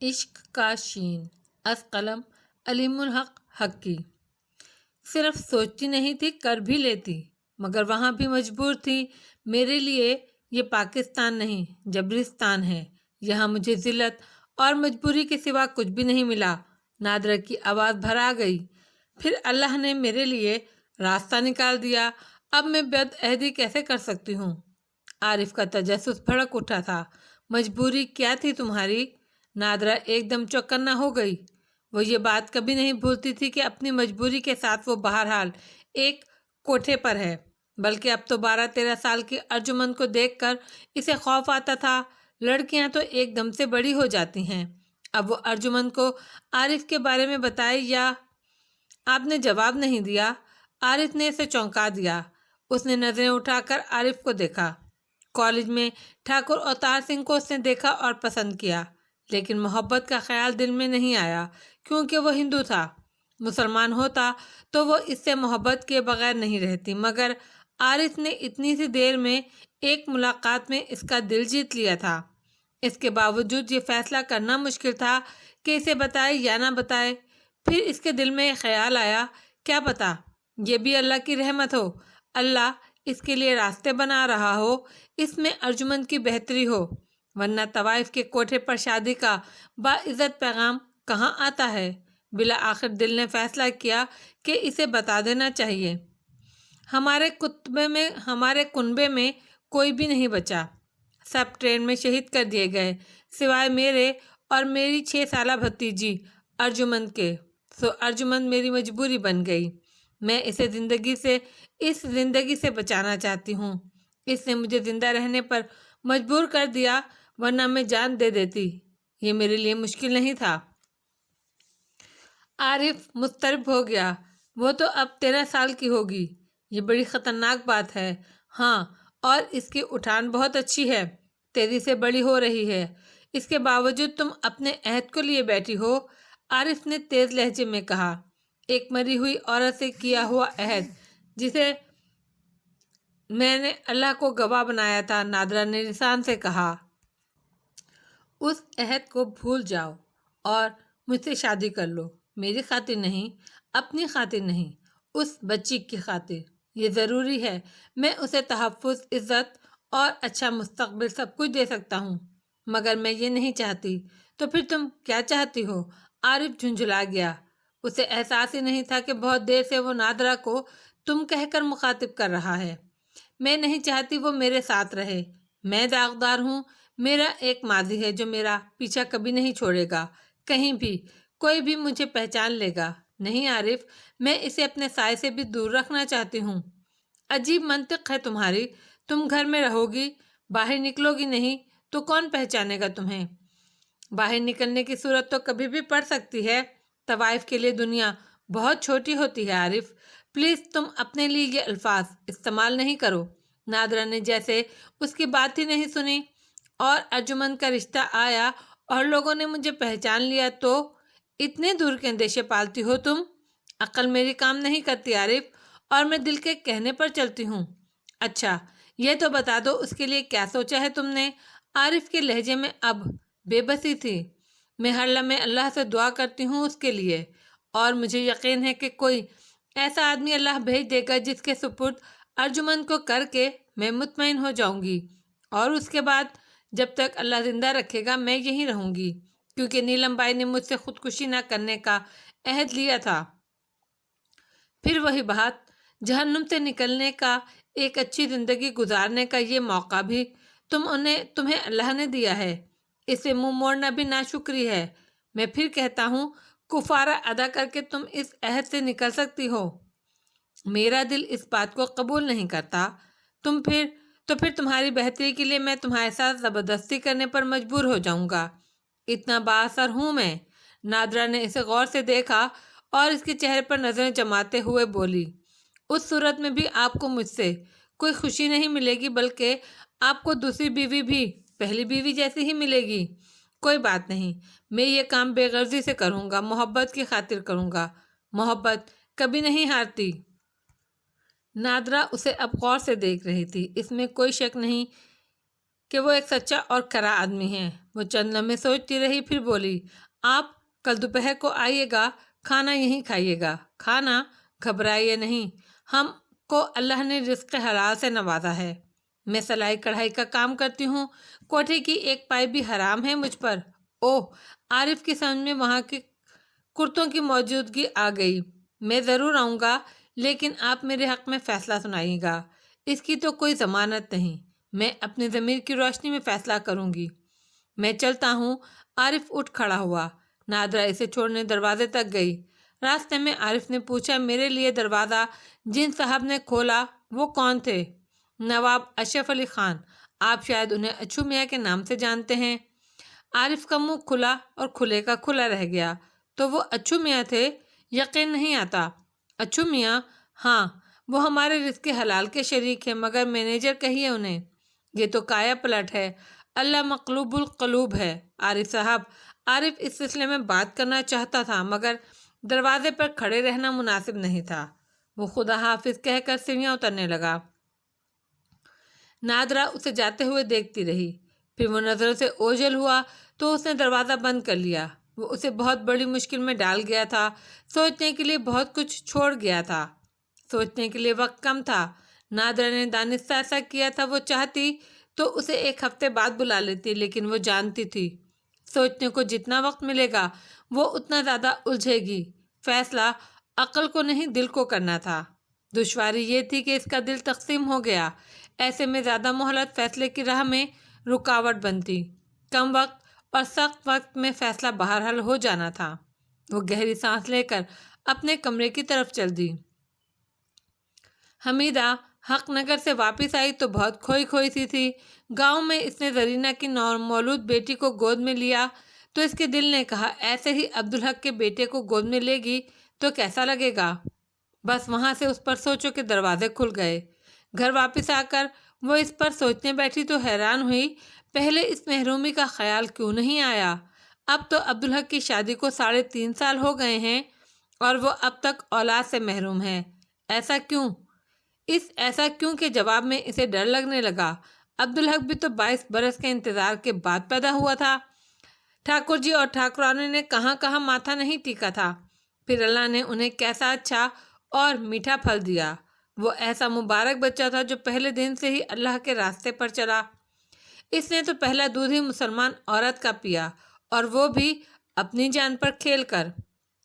عشق کا شین از قلم علیم الحق حقی۔ صرف سوچتی نہیں تھی، کر بھی لیتی، مگر وہاں بھی مجبور تھی۔ میرے لیے یہ پاکستان نہیں، جبرستان ہے۔ یہاں مجھے ذلت اور مجبوری کے سوا کچھ بھی نہیں ملا۔ نادرہ کی آواز بھر آ گئی۔ پھر اللہ نے میرے لیے راستہ نکال دیا، اب میں بد عہدی کیسے کر سکتی ہوں؟ عارف کا تجسس بھڑک اٹھا تھا۔ مجبوری کیا تھی تمہاری؟ نادرہ ایک دم چوکنا ہو گئی۔ وہ یہ بات کبھی نہیں بھولتی تھی کہ اپنی مجبوری کے ساتھ وہ بہرحال ایک کوٹھے پر ہے، بلکہ اب تو 12-13 سال کی ارجمن کو دیکھ کر اسے خوف آتا تھا۔ لڑکیاں تو ایک دم سے بڑی ہو جاتی ہیں۔ اب وہ ارجمن کو عارف کے بارے میں بتائے یا؟ آپ نے جواب نہیں دیا۔ عارف نے اسے چونکا دیا۔ اس نے نظریں اٹھا کر عارف کو دیکھا۔ کالج میں ٹھاکر اوتار سنگھ کو اس نے دیکھا اور پسند کیا، لیکن محبت کا خیال دل میں نہیں آیا، کیونکہ وہ ہندو تھا۔ مسلمان ہوتا تو وہ اس سے محبت کیے بغیر نہیں رہتی، مگر عارف نے اتنی سی دیر میں ایک ملاقات میں اس کا دل جیت لیا تھا۔ اس کے باوجود یہ فیصلہ کرنا مشکل تھا کہ اسے بتائے یا نہ بتائے۔ پھر اس کے دل میں خیال آیا، کیا پتہ یہ بھی اللہ کی رحمت ہو، اللہ اس کے لیے راستے بنا رہا ہو، اس میں ارجمن کی بہتری ہو، ورنہ طوائف کے کوٹھے پر شادی کا باعزت پیغام کہاں آتا ہے؟ بالآخر دل نے فیصلہ کیا کہ اسے بتا دینا چاہیے۔ ہمارے کنبے میں کوئی بھی نہیں بچا، سب ٹرین میں شہید کر دیے گئے، سوائے میرے اور میری 6 سالہ بھتیجی ارجمن کے۔ سو ارجمن میری مجبوری بن گئی۔ میں اسے اس زندگی سے بچانا چاہتی ہوں۔ اس نے مجھے زندہ رہنے پر مجبور کر دیا، ورنہ میں جان دے دیتی۔ یہ میرے لیے مشکل نہیں تھا۔ عارف مضطرب ہو گیا۔ وہ تو اب 13 سال کی ہوگی۔ یہ بڑی خطرناک بات ہے۔ ہاں، اور اس کی اٹھان بہت اچھی ہے، تیزی سے بڑی ہو رہی ہے۔ اس کے باوجود تم اپنے عہد کو لیے بیٹھی ہو، عارف نے تیز لہجے میں کہا۔ ایک مری ہوئی عورت سے کیا ہوا عہد، جسے میں نے اللہ کو گواہ بنایا تھا، نادرہ نے لسان سے کہا۔ اس عہد کو بھول جاؤ اور مجھ سے شادی کر لو۔ میری خاطر نہیں، اپنی خاطر نہیں، اس بچی کی خاطر۔ یہ ضروری ہے۔ میں اسے تحفظ، عزت اور اچھا مستقبل سب کچھ دے سکتا ہوں، مگر میں یہ نہیں چاہتی۔ تو پھر تم کیا چاہتی ہو؟ عارف جھنجھلا گیا۔ اسے احساس ہی نہیں تھا کہ بہت دیر سے وہ نادرہ کو تم کہہ کر مخاطب کر رہا ہے۔ میں نہیں چاہتی وہ میرے ساتھ رہے۔ میں داغدار ہوں۔ میرا ایک ماضی ہے جو میرا پیچھا کبھی نہیں چھوڑے گا، کہیں بھی کوئی بھی مجھے پہچان لے گا نہیں۔ عارف، میں اسے اپنے سائے سے بھی دور رکھنا چاہتی ہوں۔ عجیب منطق ہے تمہاری۔ تم گھر میں رہو گی، باہر نکلو گی نہیں تو کون پہچانے گا تمہیں؟ باہر نکلنے کی صورت تو کبھی بھی پڑ سکتی ہے۔ طوائف کے لیے دنیا بہت چھوٹی ہوتی ہے عارف، پلیز تم اپنے لیے یہ الفاظ استعمال نہیں کرو۔ نادرہ نے جیسے اس کی بات ہی نہیں سنی۔ اور ارجمن کا رشتہ آیا اور لوگوں نے مجھے پہچان لیا تو اتنے دور کے اندیشے پالتی ہو تم؟ عقل میری کام نہیں کرتی عارف، اور میں دل کے کہنے پر چلتی ہوں۔ اچھا، یہ تو بتا دو اس کے لیے کیا سوچا ہے تم نے؟ عارف کے لہجے میں اب بے بسی تھی۔ میں ہر لمحے اللہ سے دعا کرتی ہوں اس کے لیے، اور مجھے یقین ہے کہ کوئی ایسا آدمی اللہ بھیج دے گا جس کے سپرد ارجمن کو کر کے میں مطمئن ہو جاؤں گی، اور اس کے بعد جب تک اللہ زندہ رکھے گا میں یہیں رہوں گی، کیونکہ نیلم بائی نے مجھ سے خودکشی نہ کرنے کا عہد لیا تھا۔ پھر وہی بات، جہنم سے نکلنے کا، ایک اچھی زندگی گزارنے کا یہ موقع بھی تمہیں اللہ نے دیا ہے، اسے منہ موڑنا بھی ناشکری ہے۔ میں پھر کہتا ہوں، کفارہ ادا کر کے تم اس عہد سے نکل سکتی ہو۔ میرا دل اس بات کو قبول نہیں کرتا۔ تو پھر تمہاری بہتری کے لیے میں تمہارے ساتھ زبردستی کرنے پر مجبور ہو جاؤں گا۔ اتنا بااثر ہوں میں؟ نادرہ نے اسے غور سے دیکھا اور اس کے چہرے پر نظریں جماتے ہوئے بولی، اس صورت میں بھی آپ کو مجھ سے کوئی خوشی نہیں ملے گی، بلکہ آپ کو دوسری بیوی بھی پہلی بیوی جیسی ہی ملے گی۔ کوئی بات نہیں، میں یہ کام بے غرضی سے کروں گا، محبت کی خاطر کروں گا۔ محبت کبھی نہیں ہارتی۔ نادرہ اسے اب غور سے دیکھ رہی تھی۔ اس میں کوئی شک نہیں کہ وہ ایک سچا اور کڑا آدمی ہے۔ وہ چند لمحے سوچتی رہی، پھر بولی، آپ کل دوپہر کو آئیے گا، کھانا یہیں کھائیے گا۔ کھانا؟ گھبرائیے نہیں، ہم کو اللہ نے رزق حلال سے نوازا ہے۔ میں سلائی کڑھائی کا کام کرتی ہوں، کوٹھے کی ایک پائی بھی حرام ہے مجھ پر۔ اوہ! عارف کی سمجھ میں وہاں کے کرتوں کی موجودگی آ گئی۔ میں ضرور آؤں گا، لیکن آپ میرے حق میں فیصلہ سنائیے گا۔ اس کی تو کوئی ضمانت نہیں، میں اپنے ضمیر کی روشنی میں فیصلہ کروں گی۔ میں چلتا ہوں۔ عارف اٹھ کھڑا ہوا۔ نادرہ اسے چھوڑنے دروازے تک گئی۔ راستے میں عارف نے پوچھا، میرے لیے دروازہ جن صاحب نے کھولا وہ کون تھے؟ نواب اشرف علی خان۔ آپ شاید انہیں اچھو میاں کے نام سے جانتے ہیں۔ عارف کا منہ کھلا اور کھلے کا کھلا رہ گیا۔ تو وہ اچھو میاں تھے؟ یقین نہیں آتا۔ اچھو میاں؟ ہاں، وہ ہمارے رزق حلال کے شریک ہیں، مگر مینیجر کہیے انہیں۔ یہ تو کایا پلٹ ہے، اللہ مقلوب القلوب ہے عارف صاحب۔ عارف اس سلسلے میں بات کرنا چاہتا تھا، مگر دروازے پر کھڑے رہنا مناسب نہیں تھا۔ وہ خدا حافظ کہہ کر سیڑھیاں اترنے لگا۔ نادرہ اسے جاتے ہوئے دیکھتی رہی، پھر وہ نظروں سے اوجھل ہوا تو اس نے دروازہ بند کر لیا۔ وہ اسے بہت بڑی مشکل میں ڈال گیا تھا، سوچنے کے لیے بہت کچھ چھوڑ گیا تھا، سوچنے کے لیے وقت کم تھا۔ نادرہ نے دانستہ ایسا کیا تھا، وہ چاہتی تو اسے ایک ہفتے بعد بلا لیتی، لیکن وہ جانتی تھی سوچنے کو جتنا وقت ملے گا وہ اتنا زیادہ الجھے گی۔ فیصلہ عقل کو نہیں دل کو کرنا تھا۔ دشواری یہ تھی کہ اس کا دل تقسیم ہو گیا، ایسے میں زیادہ مہلت فیصلے کی راہ میں رکاوٹ بنتی۔ کم وقت اور سخت وقت میں فیصلہ بہرحال ہو جانا تھا۔ وہ گہری سانس لے کر اپنے کمرے کی طرف چل دی۔ حمیدہ حق نگر سے واپس آئی تو بہت کھوئی کھوئی سی تھی۔ گاؤں میں اس نے زرینہ کی نومولود بیٹی کو گود میں لیا تو اس کے دل نے کہا، ایسے ہی عبدالحق کے بیٹے کو گود میں لے گی تو کیسا لگے گا؟ بس وہاں سے اس پر سوچوں کے دروازے کھل گئے۔ گھر واپس آ کر وہ اس پر سوچنے بیٹھی تو حیران ہوئی، پہلے اس محرومی کا خیال کیوں نہیں آیا؟ اب تو عبدالحق کی شادی کو 3.5 سال ہو گئے ہیں اور وہ اب تک اولاد سے محروم ہے۔ ایسا کیوں؟ ایسا کیوں کے جواب میں اسے ڈر لگنے لگا۔ عبدالحق بھی تو 22 برس کے انتظار کے بعد پیدا ہوا تھا۔ ٹھاکر جی اور ٹھاکرانوں نے کہاں کہاں ماتھا نہیں ٹیکا تھا، پھر اللہ نے انہیں کیسا اچھا اور میٹھا پھل دیا۔ وہ ایسا مبارک بچہ تھا جو پہلے دن سے ہی اللہ کے راستے پر چلا۔ اس نے تو پہلا دودھ ہی مسلمان عورت کا پیا، اور وہ بھی اپنی جان پر کھیل کر۔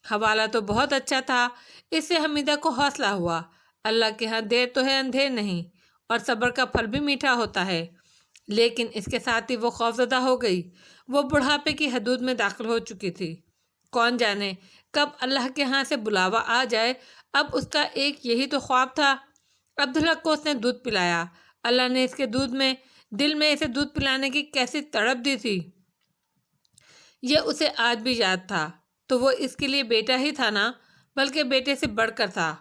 حوالہ تو بہت اچھا تھا، اس سے حمیدہ کو حوصلہ ہوا۔ اللہ کے ہاں دیر تو ہے اندھیر نہیں، اور صبر کا پھل بھی میٹھا ہوتا ہے۔ لیکن اس کے ساتھ ہی وہ خوفزدہ ہو گئی۔ وہ بڑھاپے کی حدود میں داخل ہو چکی تھی۔ کون جانے کب اللہ کے ہاں سے بلاوا آ جائے۔ اب اس کا ایک یہی تو خواب تھا۔ عبدالحق کو اس نے دودھ پلایا۔ اللہ نے اس کے دل میں اسے دودھ پلانے کی کیسی تڑپ دی تھی، یہ اسے آج بھی یاد تھا۔ تو وہ اس کے لیے بیٹا ہی تھا نا، بلکہ بیٹے سے بڑھ کر تھا۔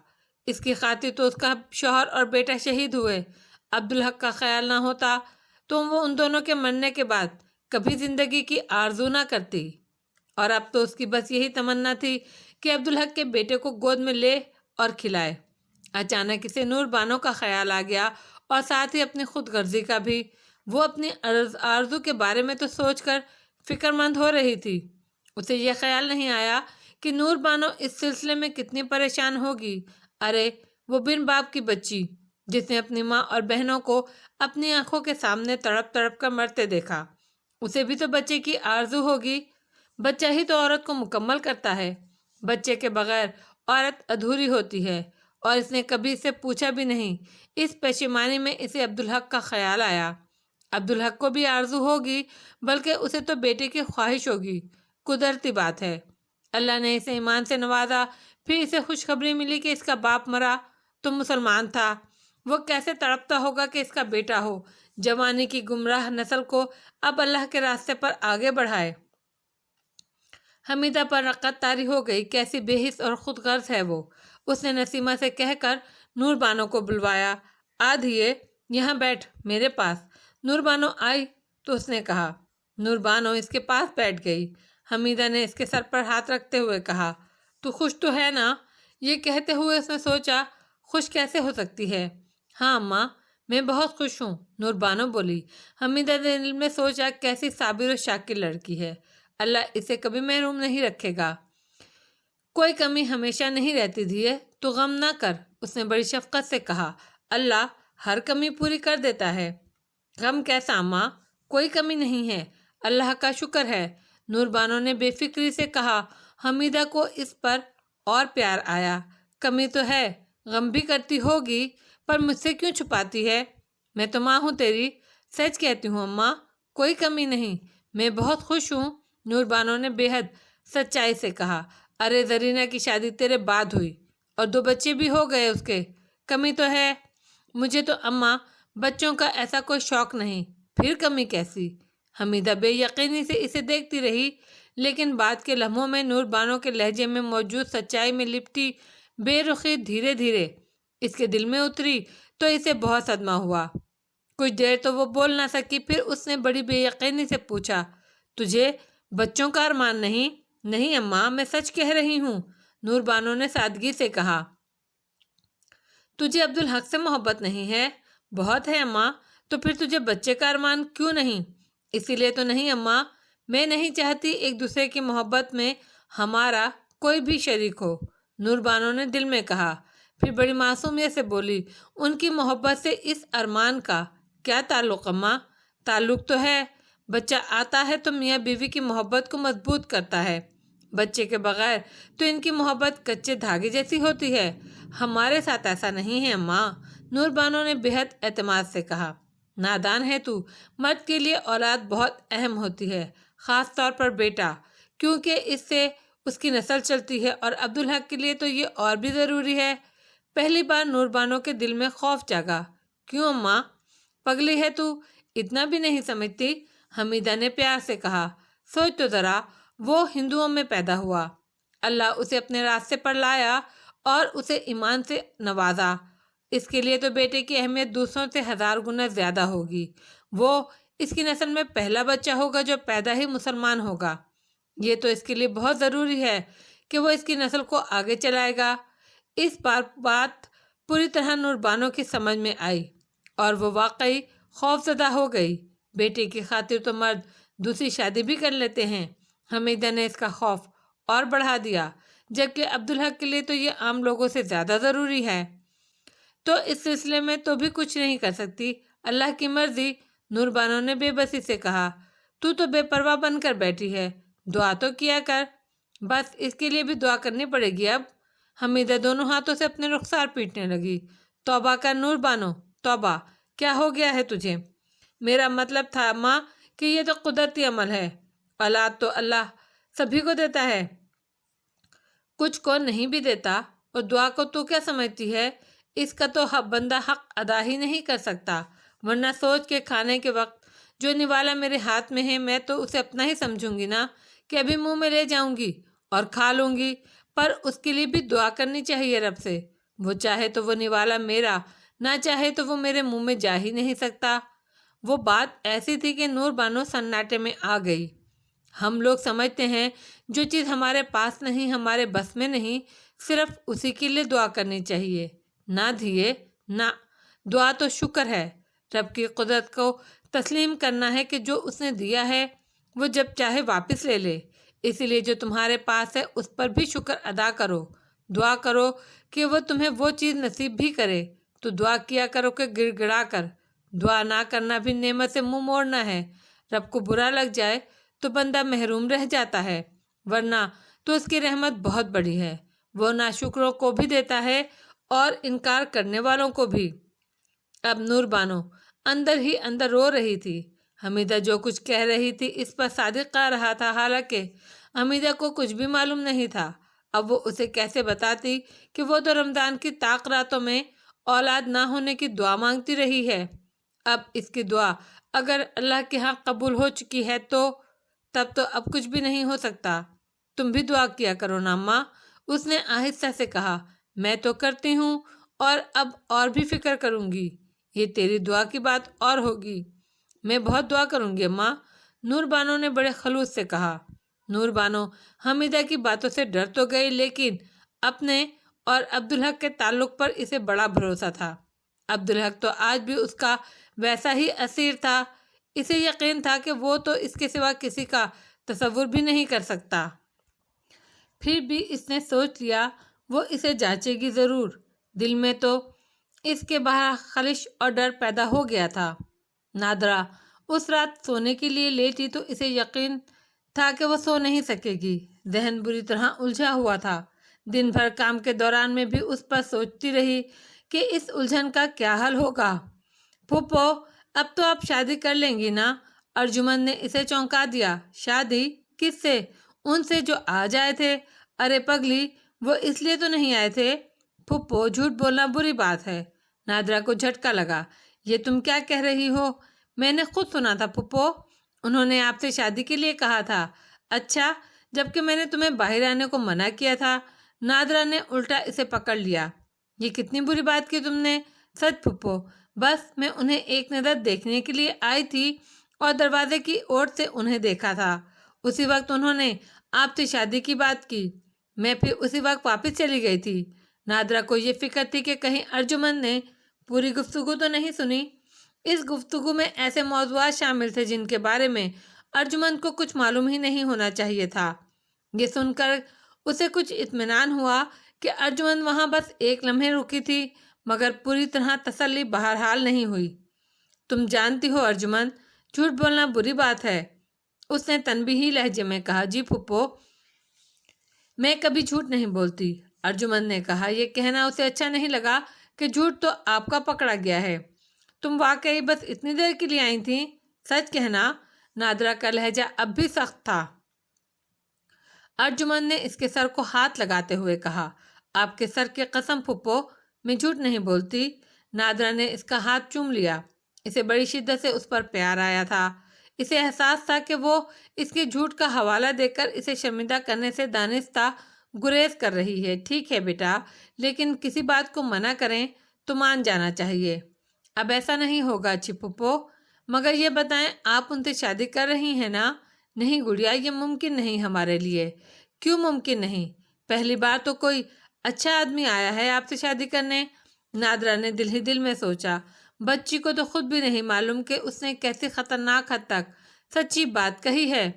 اس کی خاطر تو اس کا شوہر اور بیٹا شہید ہوئے۔ عبدالحق کا خیال نہ ہوتا تو وہ ان دونوں کے مرنے کے بعد کبھی زندگی کی آرزو نہ کرتی، اور اب تو اس کی بس یہی تمنا تھی کہ عبدالحق کے بیٹے کو گود میں لے اور کھلائے۔ اچانک اسے نور بانو کا خیال آ گیا، اور ساتھ ہی اپنی خود غرضی کا بھی۔ وہ اپنی آرزو کے بارے میں تو سوچ کر فکر مند ہو رہی تھی، اسے یہ خیال نہیں آیا کہ نور بانو اس سلسلے میں کتنی پریشان ہوگی۔ ارے وہ بن باپ کی بچی، جس نے اپنی ماں اور بہنوں کو اپنی آنکھوں کے سامنے تڑپ تڑپ کر مرتے دیکھا، اسے بھی تو بچے کی آرزو ہوگی۔ بچہ ہی تو عورت کو مکمل کرتا ہے، بچے کے بغیر عورت ادھوری ہوتی ہے۔ اور اس نے کبھی اسے پوچھا بھی نہیں۔ اس پشیمانی میں اسے عبدالحق کا خیال آیا۔ عبدالحق کو بھی آرزو ہوگی، بلکہ اسے تو بیٹے کی خواہش ہوگی، قدرتی بات ہے۔ اللہ نے اسے ایمان سے نوازا، پھر اسے خوشخبری ملی کہ اس کا باپ مرا تو مسلمان تھا۔ وہ کیسے تڑپتا ہوگا کہ اس کا بیٹا ہو، جوانی کی گمراہ نسل کو اب اللہ کے راستے پر آگے بڑھائے۔ حمیدہ پر رقت طاری ہو گئی، کیسی بے حس اور خود غرض ہے وہ۔ اس نے نسیمہ سے کہہ کر نور بانو کو بلوایا۔ آ دھیے، یہاں بیٹھ میرے پاس۔ نور بانو آئی تو اس نے کہا۔ نور بانو اس کے پاس بیٹھ گئی۔ حمیدہ نے اس کے سر پر ہاتھ رکھتے ہوئے کہا، تو خوش تو ہے نا؟ یہ کہتے ہوئے اس نے سوچا، خوش کیسے ہو سکتی ہے؟ ہاں اماں، میں بہت خوش ہوں، نور بانو بولی۔ حمیدہ نے دل میں سوچا کیسی صابر و شاکر لڑکی ہے، اللہ اسے کبھی محروم نہیں رکھے گا۔ کوئی کمی ہمیشہ نہیں رہتی دھیے، تو غم نہ کر، اس نے بڑی شفقت سے کہا۔ اللہ ہر کمی پوری کر دیتا ہے۔ غم کیسا اماں؟ کوئی کمی نہیں ہے، اللہ کا شکر ہے، نور بانو نے بے فکری سے کہا۔ حمیدہ کو اس پر اور پیار آیا۔ کمی تو ہے، غم بھی کرتی ہوگی، پر مجھ سے کیوں چھپاتی ہے؟ میں تو ماں ہوں تیری، سچ کہتی ہوں اماں، کوئی کمی نہیں، میں بہت خوش ہوں، نور بانو نے بے حد سچائی سے کہا۔ ارے زرینہ کی شادی تیرے بعد ہوئی اور 2 بچے بھی ہو گئے اس کے، کمی تو ہے؟ مجھے تو اماں بچوں کا ایسا کوئی شوق نہیں، پھر کمی کیسی؟ حمیدہ بے یقینی سے اسے دیکھتی رہی، لیکن بعد کے لمحوں میں نور بانو کے لہجے میں موجود سچائی میں لپٹی بے رخی دھیرے دھیرے اس کے دل میں اتری تو اسے بہت صدمہ ہوا۔ کچھ دیر تو وہ بول نہ سکی، پھر اس نے بڑی بے یقینی سے پوچھا، تجھے بچوں کا ارمان نہیں؟ نہیں اماں، میں سچ کہہ رہی ہوں، نور بانو نے سادگی سے کہا۔ تجھے عبدالحق سے محبت نہیں ہے؟ بہت ہے اماں، تو پھر تجھے بچے کا ارمان کیوں نہیں؟ اسی لیے تو نہیں اماں، میں نہیں چاہتی ایک دوسرے کی محبت میں ہمارا کوئی بھی شریک ہو، نور بانو نے دل میں کہا۔ پھر بڑی معصومیت سے بولی، ان کی محبت سے اس ارمان کا کیا تعلق اماں؟ تعلق تو ہے، بچہ آتا ہے تو میاں بیوی کی محبت کو مضبوط کرتا ہے، بچے کے بغیر تو ان کی محبت کچے دھاگے جیسی ہوتی ہے، ہمارے ساتھ ایسا نہیں ہے اماں، نور بانو نے بے حد اعتماد سے کہا۔ نادان ہے تو، مرد کے لیے اولاد بہت اہم ہوتی ہے، خاص طور پر بیٹا، کیونکہ اس سے اس کی نسل چلتی ہے، اور عبدالحق کے لیے تو یہ اور بھی ضروری ہے۔ پہلی بار نور بانو کے دل میں خوف جاگا۔ کیوں اماں؟ پگلی ہے تو، اتنا بھی نہیں سمجھتی؟ حمیدہ نے پیار سے کہا۔ سوچ تو ذرا، وہ ہندوؤں میں پیدا ہوا، اللہ اسے اپنے راستے پر لایا اور اسے ایمان سے نوازا، اس کے لیے تو بیٹے کی اہمیت دوسروں سے 1000 گنا زیادہ ہوگی۔ وہ اس کی نسل میں پہلا بچہ ہوگا جو پیدا ہی مسلمان ہوگا، یہ تو اس کے لیے بہت ضروری ہے کہ وہ اس کی نسل کو آگے چلائے گا۔ اس بات پوری طرح نور بانو کی سمجھ میں آئی اور وہ واقعی خوف زدہ ہو گئی۔ بیٹے کی خاطر تو مرد دوسری شادی بھی کر لیتے ہیں، حمیدہ نے اس کا خوف اور بڑھا دیا، جبکہ عبدالحق کے لیے تو یہ عام لوگوں سے زیادہ ضروری ہے، تو اس سلسلے میں تو بھی کچھ نہیں کر سکتی، اللہ کی مرضی، نور بانو نے بے بسی سے کہا۔ تو بے پرواہ بن کر بیٹھی ہے، دعا تو کیا کر۔ بس اس کے لیے بھی دعا کرنی پڑے گی اب؟ حمیدہ دونوں ہاتھوں سے اپنے رخسار پیٹنے لگی۔ توبہ کر نور بانو، توبہ، کیا ہو گیا ہے تجھے؟ میرا مطلب تھا ماں کہ یہ تو قدرتی عمل ہے، اولاد تو اللہ سبھی کو دیتا ہے، کچھ کو نہیں بھی دیتا، اور دعا کو تو کیا سمجھتی ہے؟ اس کا تو بندہ حق ادا ہی نہیں کر سکتا، ورنہ سوچ کے کھانے کے وقت جو نوالا میرے ہاتھ میں ہے میں تو اسے اپنا ہی سمجھوں گی نا، کہ ابھی منہ میں لے جاؤں گی اور کھا لوں گی، پر اس کے لیے بھی دعا کرنی چاہیے رب سے، وہ چاہے تو وہ نوالا میرا، نہ چاہے تو وہ میرے منہ میں جا ہی نہیں سکتا۔ وہ بات ایسی تھی کہ نور بانو سناٹے میں آ گئی۔ ہم لوگ سمجھتے ہیں جو چیز ہمارے پاس نہیں، ہمارے بس میں نہیں، صرف اسی کے لیے دعا کرنی چاہیے، نہ دھیے، نہ، دعا تو شکر ہے، رب کی قدرت کو تسلیم کرنا ہے کہ جو اس نے دیا ہے وہ جب چاہے واپس لے لے، اسی لیے جو تمہارے پاس ہے اس پر بھی شکر ادا کرو، دعا کرو کہ وہ تمہیں وہ چیز نصیب بھی کرے، تو دعا کیا کرو کہ گڑ گڑا کر، دعا نہ کرنا بھی نعمت سے منہ موڑنا ہے، رب کو برا لگ جائے تو بندہ محروم رہ جاتا ہے، ورنہ تو اس کی رحمت بہت بڑی ہے، وہ ناشکروں کو بھی دیتا ہے اور انکار کرنے والوں کو بھی۔ اب نور بانو اندر ہی اندر رو رہی تھی، حمیدہ جو کچھ کہہ رہی تھی اس پر صادق آ رہا تھا، حالانکہ حمیدہ کو کچھ بھی معلوم نہیں تھا، اب وہ اسے کیسے بتاتی کہ وہ تو رمضان کی طاق راتوں میں اولاد نہ ہونے کی دعا مانگتی رہی ہے، اب اس کی دعا اگر اللہ کے ہاں قبول ہو چکی ہے تو تب تو اب کچھ بھی نہیں ہو سکتا، تم بھی دعا کیا کرو نا ماں، اس نے آہستہ سے کہا۔ میں تو کرتی ہوں اور اب اور بھی فکر کروں گی، یہ تیری دعا کی بات اور ہوگی، میں بہت دعا کروں گی ماں، نور بانو نے بڑے خلوص سے کہا۔ نور بانو حمیدہ کی باتوں سے ڈر تو گئی، لیکن اپنے اور عبدالحق کے تعلق پر اسے بڑا بھروسہ تھا، عبدالحق تو آج بھی اس کا ویسا ہی اسیر تھا. اسے یقین تھا کہ وہ تو اس کے سوا کسی کا تصور بھی نہیں کر سکتا. پھر بھی اس نے سوچ لیا وہ اسے جانچے گی ضرور. دل میں تو اس کے باہر خلش اور ڈر پیدا ہو گیا تھا. نادرا اس رات سونے کے لیے لیٹی تو اسے یقین تھا کہ وہ سو نہیں سکے گی. ذہن بری طرح الجھا ہوا تھا. دن بھر کام کے دوران میں بھی اس پر سوچتی رہی کہ اس الجھن کا کیا حل ہوگا. پھوپھو اب تو آپ شادی کر لیں گی نا؟ ارجمن نے اسے چونکا دیا. شادی؟ کس سے؟ ان سے جو آج آئے تھے. ارے پگلی، وہ اس لیے تو نہیں آئے تھے. پھوپھو جھوٹ بولنا بری بات ہے. نادرا کو جھٹکا لگا. یہ تم کیا کہہ رہی ہو؟ میں نے خود سنا تھا پھوپھو. انہوں نے آپ سے شادی کے لیے کہا تھا. اچھا، جبکہ میں نے تمہیں باہر آنے کو منع کیا تھا. نادرا نے الٹا اسے پکڑ لیا. یہ کتنی بری بات کی تم نے. سچ پھوپھو، بس میں انہیں ایک نظر دیکھنے کے لیے آئی تھی اور دروازے کی اوٹ سے انہیں دیکھا تھا. اسی وقت انہوں نے آپ سے شادی کی بات کی. میں پھر اسی وقت واپس چلی گئی تھی. نادرا کو یہ فکر تھی کہ کہیں ارجمن نے پوری گفتگو تو نہیں سنی. اس گفتگو میں ایسے موضوعات شامل تھے جن کے بارے میں ارجمن کو کچھ معلوم ہی نہیں ہونا چاہیے تھا. یہ سن کر اسے کچھ اطمینان ہوا کہ ارجمن وہاں بس ایک لمحے رکی تھی، مگر پوری طرح تسلی بہرحال نہیں ہوئی. تم جانتی ہو ارجمن، جھوٹ بولنا بری بات ہے. اس نے تنبیہی لہجے میں کہا. جی پھوپھو، میں کبھی جھوٹ نہیں بولتی. ارجمن نے کہا. یہ کہنا اسے اچھا نہیں لگا کہ جھوٹ تو آپ کا پکڑا گیا ہے. تم واقعی بس اتنی دیر کے لیے آئی تھیں؟ سچ کہنا. نادرا کا لہجہ اب بھی سخت تھا. ارجمن نے اس کے سر کو ہاتھ لگاتے ہوئے کہا. آپ کے سر کی قسم پھوپھو، میں جھوٹ نہیں بولتی. نادرا نے اس کا ہاتھ چوم لیا. اسے بڑی شدت سے اس پر پیار آیا تھا. اسے احساس تھا کہ وہ اس کے جھوٹ کا حوالہ دے کر اسے شرمندہ کرنے سے دانستہ گریز کر رہی ہے. ٹھیک ہے بیٹا، لیکن کسی بات کو منع کریں تو مان جانا چاہیے. اب ایسا نہیں ہوگا اچھی پھوپھو. مگر یہ بتائیں، آپ ان سے شادی کر رہی ہیں نا؟ نہیں گڑیا، یہ ممکن نہیں ہمارے لیے. کیوں ممکن نہیں؟ پہلی بار تو کوئی اچھا آدمی آیا ہے آپ سے شادی کرنے. نادرا نے دل ہی دل میں سوچا. بچی کو تو خود بھی نہیں معلوم کہ اس نے کیسی خطرناک حد تک سچی بات کہی ہے.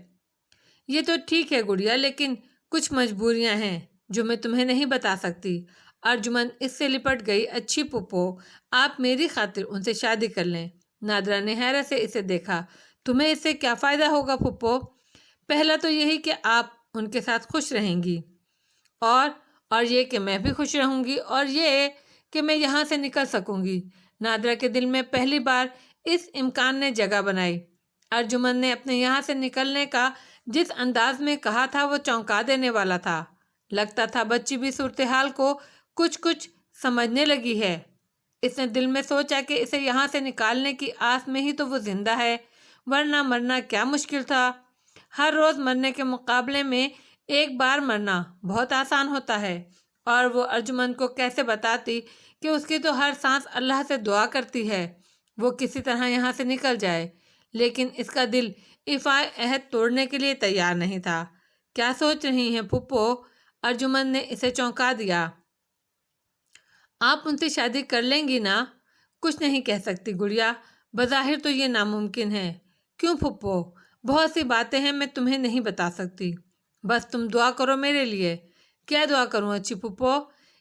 یہ تو ٹھیک ہے گڑیا، لیکن کچھ مجبوریاں ہیں جو میں تمہیں نہیں بتا سکتی. ارجمن اس سے لپٹ گئی. اچھی پھوپھو، آپ میری خاطر ان سے شادی کر لیں. نادرا نے حیرت سے اسے دیکھا. تمہیں اس سے کیا فائدہ ہوگا پھوپھو؟ پہلا تو یہی کہ آپ ان کے ساتھ خوش رہیں گی، اور یہ کہ میں بھی خوش رہوں گی، اور یہ کہ میں یہاں سے نکل سکوں گی. نادرا کے دل میں پہلی بار اس امکان نے جگہ بنائی. ارجمن نے اپنے یہاں سے نکلنے کا جس انداز میں کہا تھا وہ چونکا دینے والا تھا. لگتا تھا بچی بھی صورتحال کو کچھ سمجھنے لگی ہے. اس نے دل میں سوچا کہ اسے یہاں سے نکالنے کی آس میں ہی تو وہ زندہ ہے، ورنہ مرنا کیا مشکل تھا. ہر روز مرنے کے مقابلے میں ایک بار مرنا بہت آسان ہوتا ہے. اور وہ ارجمن کو کیسے بتاتی کہ اس کی تو ہر سانس اللہ سے دعا کرتی ہے وہ کسی طرح یہاں سے نکل جائے. لیکن اس کا دل ایفائے عہد توڑنے کے لیے تیار نہیں تھا. کیا سوچ رہی ہیں پھوپھو؟ ارجمن نے اسے چونکا دیا. آپ ان سے شادی کر لیں گی نا؟ کچھ نہیں کہہ سکتی گڑیا. بظاہر تو یہ ناممکن ہے. کیوں پھوپھو؟ بہت سی باتیں ہیں میں تمہیں نہیں بتا سکتی. بس تم دعا کرو میرے لیے. کیا دعا کروں اچھی پھوپھو؟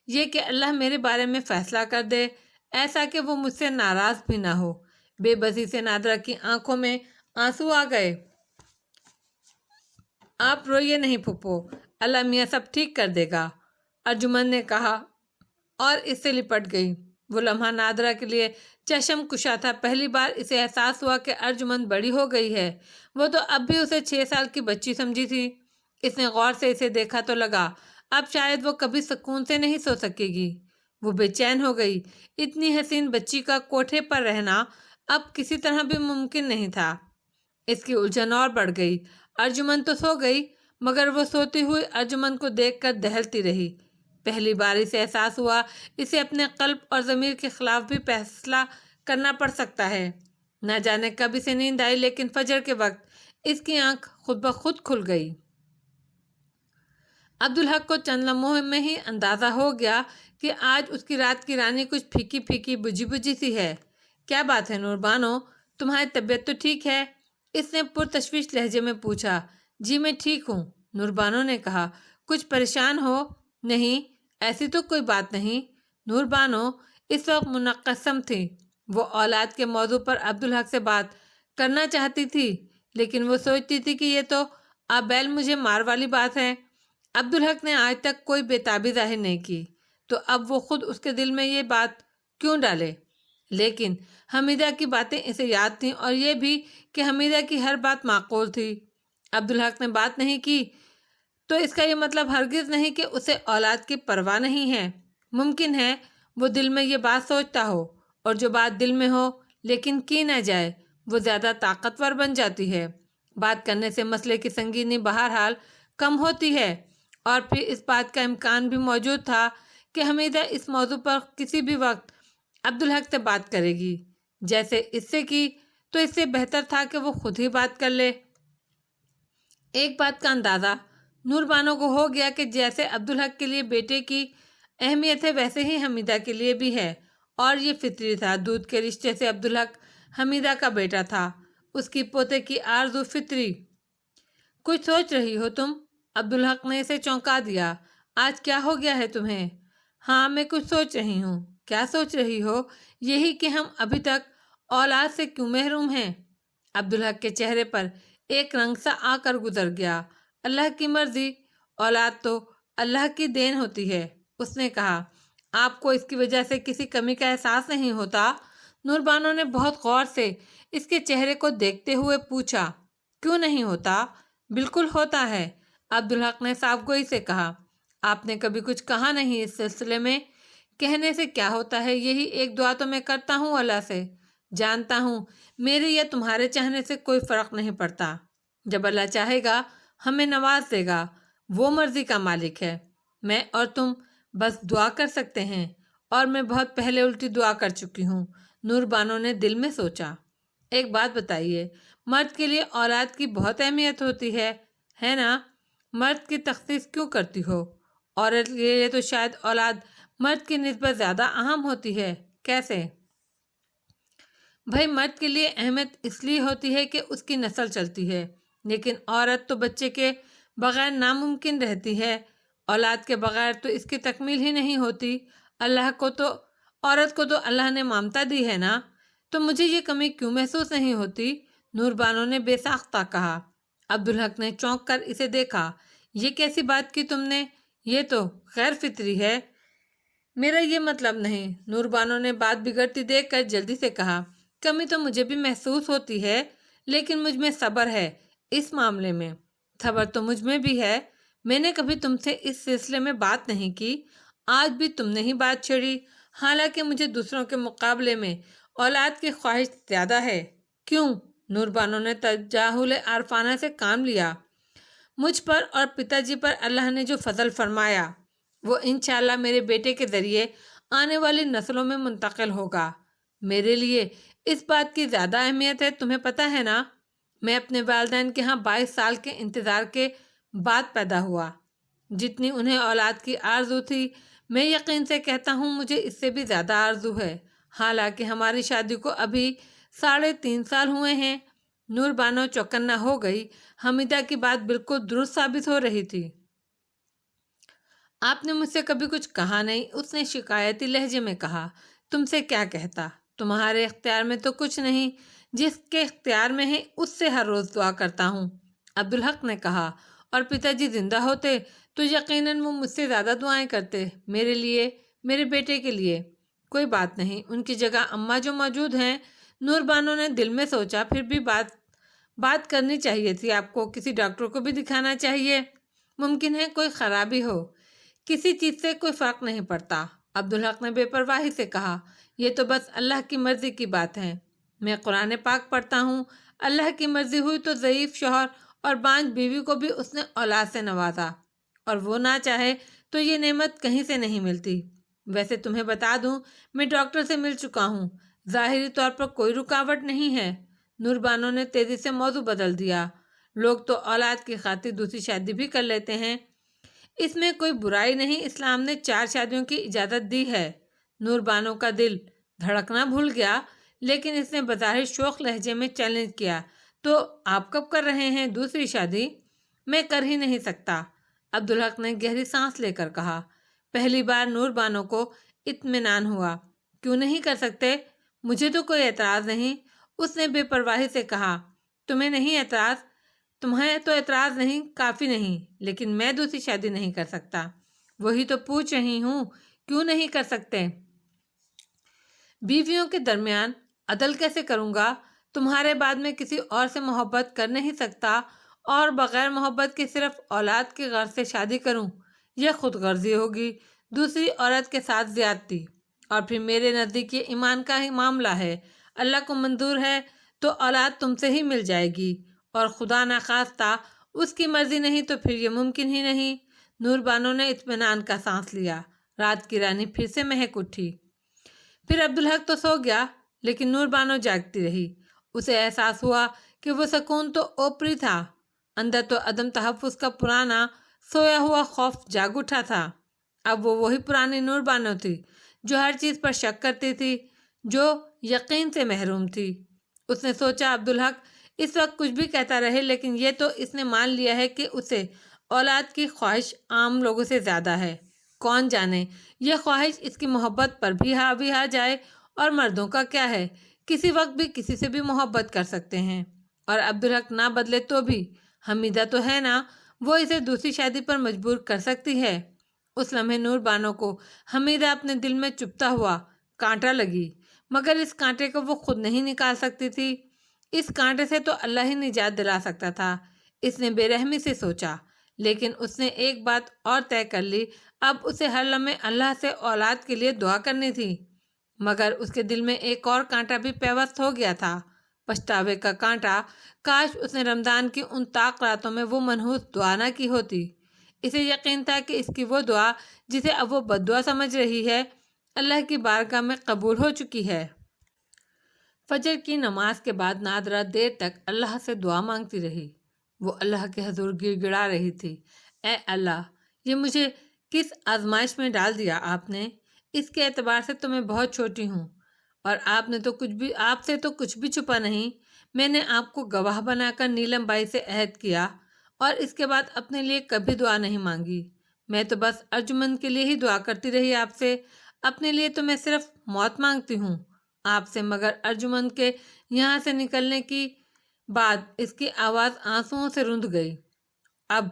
یہ کہ اللہ میرے بارے میں فیصلہ کر دے، ایسا کہ وہ مجھ سے ناراض بھی نہ ہو. بے بسی سے نادرا کی آنکھوں میں آنسو آ گئے. آپ روئیے نہیں پھوپھو، اللہ میاں سب ٹھیک کر دے گا. ارجمن نے کہا اور اس سے لپٹ گئی. وہ لمحہ نادرا کے لیے چشم کشا تھا. پہلی بار اسے احساس ہوا کہ ارجمن بڑی ہو گئی ہے. وہ تو اب بھی اسے 6 سال کی بچی سمجھی تھی. اس نے غور سے اسے دیکھا تو لگا اب شاید وہ کبھی سکون سے نہیں سو سکے گی. وہ بے چین ہو گئی. اتنی حسین بچی کا کوٹھے پر رہنا اب کسی طرح بھی ممکن نہیں تھا. اس کی الجھن اور بڑھ گئی. ارجمن تو سو گئی، مگر وہ سوتی ہوئی ارجمن کو دیکھ کر دہلتی رہی. پہلی بار اسے احساس ہوا اسے اپنے قلب اور ضمیر کے خلاف بھی فیصلہ کرنا پڑ سکتا ہے. نہ جانے کب اسے نیند آئی، لیکن فجر کے وقت اس کی آنکھ خود بخود کھل گئی. عبدالحق کو چند لمحوں میں ہی اندازہ ہو گیا کہ آج اس کی رات کی رانی کچھ پھیکی پھیکی بجھی بجھی سی ہے۔ کیا بات ہے نور بانو، تمہاری طبیعت تو ٹھیک ہے؟ اس نے پرتشویش لہجے میں پوچھا۔ جی میں ٹھیک ہوں، نور بانو نے کہا۔ کچھ پریشان ہو؟ نہیں، ایسی تو کوئی بات نہیں۔ نور بانو اس وقت منقسم تھی۔ وہ اولاد کے موضوع پر عبدالحق سے بات کرنا چاہتی تھی، لیکن وہ سوچتی تھی کہ یہ تو بیل مجھے مار والی بات ہے۔ عبدالحق نے آج تک کوئی بےتابی ظاہر نہیں کی، تو اب وہ خود اس کے دل میں یہ بات کیوں ڈالے؟ لیکن حمیدہ کی باتیں اسے یاد تھیں، اور یہ بھی کہ حمیدہ کی ہر بات معقول تھی۔ عبدالحق نے بات نہیں کی تو اس کا یہ مطلب ہرگز نہیں کہ اسے اولاد کی پرواہ نہیں ہے۔ ممکن ہے وہ دل میں یہ بات سوچتا ہو، اور جو بات دل میں ہو لیکن کی نہ جائے وہ زیادہ طاقتور بن جاتی ہے۔ بات کرنے سے مسئلے کی سنگینی بہرحال کم ہوتی ہے، اور پھر اس بات کا امکان بھی موجود تھا کہ حمیدہ اس موضوع پر کسی بھی وقت عبدالحق سے بات کرے گی۔ جیسے اس سے کی تو اس سے بہتر تھا کہ وہ خود ہی بات کر لے۔ ایک بات کا اندازہ نور بانو کو ہو گیا کہ جیسے عبدالحق کے لیے بیٹے کی اہمیت ہے ویسے ہی حمیدہ کے لیے بھی ہے، اور یہ فطری تھا۔ دودھ کے رشتے سے عبدالحق حمیدہ کا بیٹا تھا، اس کی پوتے کی آرزو فطری۔ کچھ سوچ رہی ہو تم؟ عبدالحق نے اسے چونکا دیا۔ آج کیا ہو گیا ہے تمہیں؟ ہاں میں کچھ سوچ رہی ہوں۔ کیا سوچ رہی ہو؟ یہی کہ ہم ابھی تک اولاد سے کیوں محروم ہیں؟ عبدالحق کے چہرے پر ایک رنگ سا آ کر گزر گیا۔ اللہ کی مرضی، اولاد تو اللہ کی دین ہوتی ہے، اس نے کہا۔ آپ کو اس کی وجہ سے کسی کمی کا احساس نہیں ہوتا؟ نور بانو نے بہت غور سے اس کے چہرے کو دیکھتے ہوئے پوچھا۔ کیوں نہیں ہوتا؟ بالکل ہوتا ہے، عبدالحق نے صاف گوئی سے کہا۔ آپ نے کبھی کچھ کہا نہیں اس سلسلے میں؟ کہنے سے کیا ہوتا ہے، یہی ایک دعا تو میں کرتا ہوں اللہ سے۔ جانتا ہوں میرے یا تمہارے چاہنے سے کوئی فرق نہیں پڑتا۔ جب اللہ چاہے گا ہمیں نواز دے گا، وہ مرضی کا مالک ہے۔ میں اور تم بس دعا کر سکتے ہیں، اور میں بہت پہلے الٹی دعا کر چکی ہوں۔ نور بانو نے دل میں سوچا۔ ایک بات بتائیے، مرد کے لیے اولاد کی بہت اہمیت ہوتی ہے نا؟ مرد کی تخصیص کیوں کرتی ہو؟ عورت کے لیے تو شاید اولاد مرد کی نسبت زیادہ اہم ہوتی ہے۔ کیسے؟ بھائی مرد کے لیے اہمیت اس لیے ہوتی ہے کہ اس کی نسل چلتی ہے، لیکن عورت تو بچے کے بغیر ناممکن رہتی ہے۔ اولاد کے بغیر تو اس کی تکمیل ہی نہیں ہوتی۔ عورت کو تو اللہ نے ممتا دی ہے نا، تو مجھے یہ کمی کیوں محسوس نہیں ہوتی؟ نور بانو نے بے ساختہ کہا۔ عبدالحق نے چونک کر اسے دیکھا۔ یہ کیسی بات کی تم نے؟ یہ تو غیر فطری ہے۔ میرا یہ مطلب نہیں، نور بانو نے بات بگڑتی دیکھ کر جلدی سے کہا۔ کمی تو مجھے بھی محسوس ہوتی ہے، لیکن مجھ میں صبر ہے اس معاملے میں۔ صبر تو مجھ میں بھی ہے۔ میں نے کبھی تم سے اس سلسلے میں بات نہیں کی، آج بھی تم نے ہی بات چھیڑی، حالانکہ مجھے دوسروں کے مقابلے میں اولاد کی خواہش زیادہ ہے۔ کیوں؟ نور بانو نے تجاہل عارفانہ سے کام لیا۔ مجھ پر اور پتا جی پر اللہ نے جو فضل فرمایا وہ انشاءاللہ میرے بیٹے کے ذریعے آنے والی نسلوں میں منتقل ہوگا۔ میرے لیے اس بات کی زیادہ اہمیت ہے، تمہیں پتہ ہے نا؟ میں اپنے والدین کے ہاں 22 سال کے انتظار کے بعد پیدا ہوا۔ جتنی انہیں اولاد کی آرزو تھی، میں یقین سے کہتا ہوں مجھے اس سے بھی زیادہ آرزو ہے، حالانکہ ہماری شادی کو ابھی 3.5 سال ہوئے ہیں۔ نور بانو چوکنا ہو گئی۔ حمیدہ کی بات بالکل درست ثابت ہو رہی تھی۔ آپ نے مجھ سے کبھی کچھ کہا نہیں، اس نے شکایتی لہجے میں کہا۔ تم سے کیا کہتا؟ تمہارے اختیار میں تو کچھ نہیں، جس کے اختیار میں ہے اس سے ہر روز دعا کرتا ہوں، عبدالحق نے کہا۔ اور پتا جی زندہ ہوتے تو یقیناً وہ مجھ سے زیادہ دعائیں کرتے، میرے لیے، میرے بیٹے کے لیے۔ کوئی بات نہیں، ان کی جگہ اماں جو موجود ہیں۔ نور بانو نے دل میں سوچا، پھر بھی بات کرنی چاہیے تھی آپ کو، کسی ڈاکٹر کو بھی دکھانا چاہیے، ممکن ہے کوئی خرابی ہو۔ کسی چیز سے کوئی فرق نہیں پڑتا، عبدالحق نے بے پرواہی سے کہا۔ یہ تو بس اللہ کی مرضی کی بات ہے۔ میں قرآن پاک پڑھتا ہوں، اللہ کی مرضی ہوئی تو ضعیف شوہر اور بانجھ بیوی کو بھی اس نے اولاد سے نوازا، اور وہ نہ چاہے تو یہ نعمت کہیں سے نہیں ملتی۔ ویسے تمہیں بتا دوں، میں ڈاکٹر سے مل چکا ہوں، ظاہری طور پر کوئی رکاوٹ نہیں ہے۔ نور بانو نے تیزی سے موضوع بدل دیا۔ لوگ تو اولاد کی خاطر دوسری شادی بھی کر لیتے ہیں، اس میں کوئی برائی نہیں، اسلام نے 4 شادیوں کی اجازت دی ہے۔ نور بانو کا دل دھڑکنا بھول گیا، لیکن اس نے بظاہر شوق لہجے میں چیلنج کیا، تو آپ کب کر رہے ہیں دوسری شادی؟ میں کر ہی نہیں سکتا، عبدالحق نے گہری سانس لے کر کہا۔ پہلی بار نور بانو کو اطمینان ہوا۔ کیوں نہیں کر سکتے؟ مجھے تو کوئی اعتراض نہیں، اس نے بے پرواہی سے کہا۔ تمہیں نہیں اعتراض؟ تمہیں تو اعتراض نہیں کافی نہیں، لیکن میں دوسری شادی نہیں کر سکتا۔ وہی تو پوچھ رہی ہوں، کیوں نہیں کر سکتے؟ بیویوں کے درمیان عدل کیسے کروں گا؟ تمہارے بعد میں کسی اور سے محبت کر نہیں سکتا، اور بغیر محبت کے صرف اولاد کی غرض سے شادی کروں؟ یہ خود غرضی ہوگی، دوسری عورت کے ساتھ زیادتی، اور پھر میرے نزدیک یہ ایمان کا ہی معاملہ ہے۔ اللہ کو منظور ہے تو اولاد تم سے ہی مل جائے گی، اور خدا نخواستہ اس کی مرضی نہیں تو پھر یہ ممکن ہی نہیں۔ نور بانو نے اطمینان کا سانس لیا۔ رات کی رانی پھر سے مہک اٹھی۔ پھر عبدالحق تو سو گیا، لیکن نور بانو جاگتی رہی۔ اسے احساس ہوا کہ وہ سکون تو اوپری تھا، اندر تو عدم تحفظ کا پرانا سویا ہوا خوف جاگ اٹھا تھا۔ اب وہ وہی پرانی نور بانو تھی جو ہر چیز پر شک کرتی تھی، جو یقین سے محروم تھی۔ اس نے سوچا عبدالحق اس وقت کچھ بھی کہتا رہے، لیکن یہ تو اس نے مان لیا ہے کہ اسے اولاد کی خواہش عام لوگوں سے زیادہ ہے۔ کون جانے یہ خواہش اس کی محبت پر بھی حاوی آ جائے، اور مردوں کا کیا ہے، کسی وقت بھی کسی سے بھی محبت کر سکتے ہیں، اور عبدالحق نہ بدلے تو بھی حمیدہ تو ہے نا، وہ اسے دوسری شادی پر مجبور کر سکتی ہے۔ اس لمحے نور بانو کو حمیدہ اپنے دل میں چبھتا ہوا کانٹا لگی، مگر اس کانٹے کو وہ خود نہیں نکال سکتی تھی۔ اس کانٹے سے تو اللہ ہی نجات دلا سکتا تھا، اس نے بے رحمی سے سوچا۔ لیکن اس نے ایک بات اور طے کر لی، اب اسے ہر لمحے اللہ سے اولاد کے لیے دعا کرنی تھی۔ مگر اس کے دل میں ایک اور کانٹا بھی پیوست ہو گیا تھا، پچھتاوے کا کانٹا۔ کاش اس نے رمضان کی ان طاق راتوں میں وہ منحوس دعا نہ کی ہوتی۔ اسے یقین تھا کہ اس کی وہ دعا جسے اب وہ بد دعا سمجھ رہی ہے، اللہ کی بارگاہ میں قبول ہو چکی ہے۔ فجر کی نماز کے بعد نادرہ دیر تک اللہ سے دعا مانگتی رہی۔ وہ اللہ کے حضور گر گڑا رہی تھی۔ اے اللہ، یہ مجھے کس آزمائش میں ڈال دیا آپ نے؟ اس کے اعتبار سے تو میں بہت چھوٹی ہوں، اور آپ سے تو کچھ بھی چھپا نہیں۔ میں نے آپ کو گواہ بنا کر نیلم بائی سے عہد کیا، اور اس کے بعد اپنے لیے کبھی دعا نہیں مانگی۔ میں تو بس ارجمند کے لیے ہی دعا کرتی رہی آپ سے، اپنے لیے تو میں صرف موت مانگتی ہوں آپ سے۔ مگر ارجمند کے یہاں سے نکلنے کی بعد اس کی آواز آنسوؤں سے رند گئی۔ اب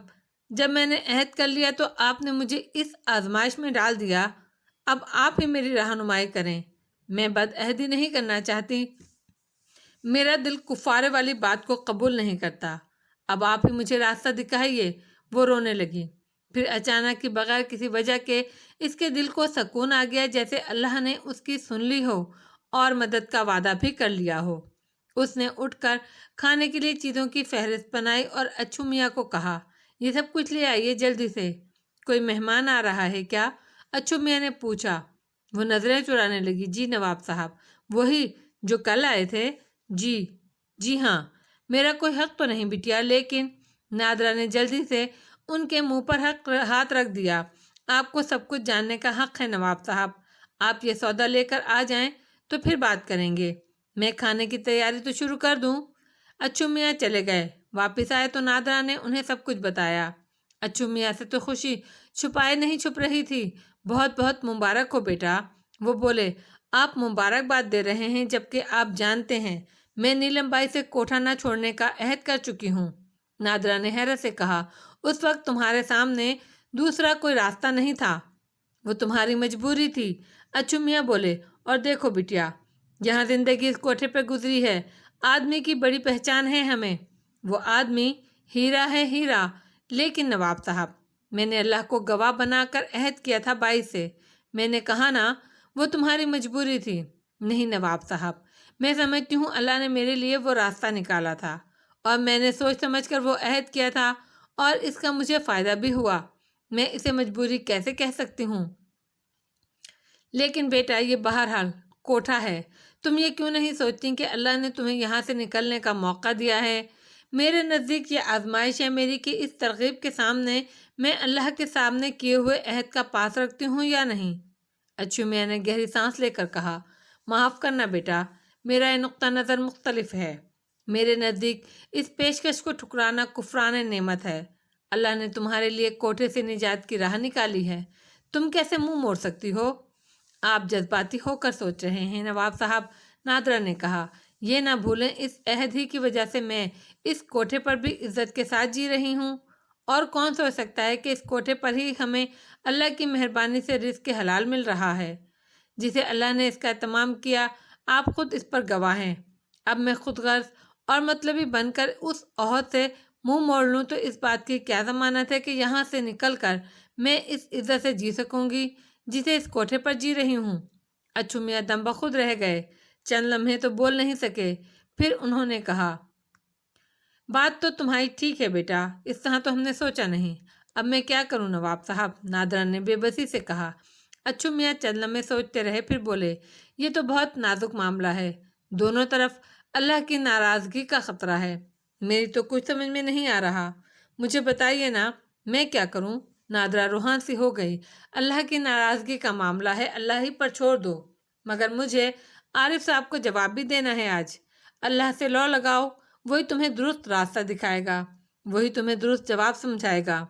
جب میں نے عہد کر لیا تو آپ نے مجھے اس آزمائش میں ڈال دیا، اب آپ ہی میری رہنمائی کریں۔ میں بد عہدی نہیں کرنا چاہتی، میرا دل کفارے والی بات کو قبول نہیں کرتا، اب آپ ہی مجھے راستہ دکھائیے۔ وہ رونے لگی۔ پھر اچانک کی بغیر کسی وجہ کے اس کے دل کو سکون آ گیا، جیسے اللہ نے اس کی سن لی ہو اور مدد کا وعدہ بھی کر لیا ہو۔ اس نے اٹھ کر کھانے کے لیے چیزوں کی فہرست بنائی اور اچھو میاں کو کہا، یہ سب کچھ لے آئیے جلدی سے۔ کوئی مہمان آ رہا ہے کیا؟ اچھو میاں نے پوچھا۔ وہ نظریں چرانے لگی۔ جی نواب صاحب، وہی جو کل آئے تھے۔ جی ہاں، میرا کوئی حق تو نہیں بٹیا، لیکن نادرہ نے جلدی سے ان کے منہ پر ہاتھ رکھ دیا۔ آپ کو سب کچھ جاننے کا حق ہے نواب صاحب، آپ یہ سودا لے کر آ جائیں تو پھر بات کریں گے۔ میں کھانے کی تیاری تو شروع کر دوں؟ اچھو میاں چلے گئے۔ واپس آئے تو نادرہ نے انہیں سب کچھ بتایا۔ اچھو میاں سے تو خوشی چھپائے نہیں چھپ رہی تھی۔ بہت بہت مبارک ہو بیٹا، وہ بولے۔ آپ مبارکباد دے رہے ہیں، جبکہ آپ جانتے ہیں میں نیلم بائی سے کوٹھا نہ چھوڑنے کا عہد کر چکی ہوں۔ نادرہ نے حیرت سے کہا، اس وقت تمہارے سامنے دوسرا کوئی راستہ نہیں تھا، وہ تمہاری مجبوری تھی۔ اچھو میاں بولے، اور دیکھو بٹیا، جہاں زندگی اس کوٹھے پہ گزری ہے، آدمی کی بڑی پہچان ہے ہمیں۔ وہ آدمی ہیرا ہے، ہیرا۔ لیکن نواب صاحب، میں نے اللہ کو گواہ بنا کر عہد کیا تھا بائی سے۔ میں نے کہا نا، وہ تمہاری مجبوری تھی۔ نہیں نواب صاحب، میں سمجھتی ہوں اللہ نے میرے لیے وہ راستہ نکالا تھا، اور میں نے سوچ سمجھ کر وہ عہد کیا تھا، اور اس کا مجھے فائدہ بھی ہوا۔ میں اسے مجبوری کیسے کہہ سکتی ہوں؟ لیکن بیٹا، یہ بہرحال کوٹھا ہے، تم یہ کیوں نہیں سوچتی کہ اللہ نے تمہیں یہاں سے نکلنے کا موقع دیا ہے؟ میرے نزدیک یہ آزمائش ہے میری کہ اس ترغیب کے سامنے میں اللہ کے سامنے کیے ہوئے عہد کا پاس رکھتی ہوں یا نہیں۔ اچھو میاں نے گہری سانس لے کر کہا، معاف کرنا بیٹا، میرا یہ نقطہ نظر مختلف ہے۔ میرے نزدیک اس پیشکش کو ٹھکرانا کفران نعمت ہے۔ اللہ نے تمہارے لیے کوٹھے سے نجات کی راہ نکالی ہے، تم کیسے منہ موڑ سکتی ہو؟ آپ جذباتی ہو کر سوچ رہے ہیں، نواب صاحب، نادرا نے کہا۔ یہ نہ بھولیں اس عہد ہی کی وجہ سے میں اس کوٹھے پر بھی عزت کے ساتھ جی رہی ہوں، اور کون سوچ سکتا ہے کہ اس کوٹھے پر ہی ہمیں اللہ کی مہربانی سے رزق حلال مل رہا ہے، جسے اللہ نے اس کا اہتمام کیا۔ آپ خود اس پر گواہ ہیں۔ اب میں خود غرض اور مطلبی بن کر اس عہد سے منہ موڑ لوں تو اس بات کی کیا ضمانت ہے کہ یہاں سے نکل کر میں اس عزت سے جی سکوں گی جسے اس کوٹھے پر جی رہی ہوں۔ اچھو میاں دم بخود رہ گئے، چند لمحے تو بول نہیں سکے، پھر انہوں نے کہا، بات تو تمہاری ٹھیک ہے بیٹا، اس طرح تو ہم نے سوچا نہیں۔ اب میں کیا کروں نواب صاحب؟ نادرا نے بے بسی سے کہا۔ اچھو میاں چند لمحے سوچتے رہے، پھر بولے، یہ تو بہت نازک معاملہ ہے، دونوں طرف اللہ کی ناراضگی کا خطرہ ہے، میری تو کچھ سمجھ میں نہیں آ رہا، مجھے بتائیے نا، میں کیا کروں؟ نادرا روحان سی ہو گئی۔ اللہ کی ناراضگی کا معاملہ ہے، اللہ ہی پر چھوڑ دو، مگر مجھے عارف صاحب کو جواب بھی دینا ہے آج۔ اللہ سے لو لگاؤ، وہی تمہیں درست راستہ دکھائے گا، وہی تمہیں درست جواب سمجھائے گا۔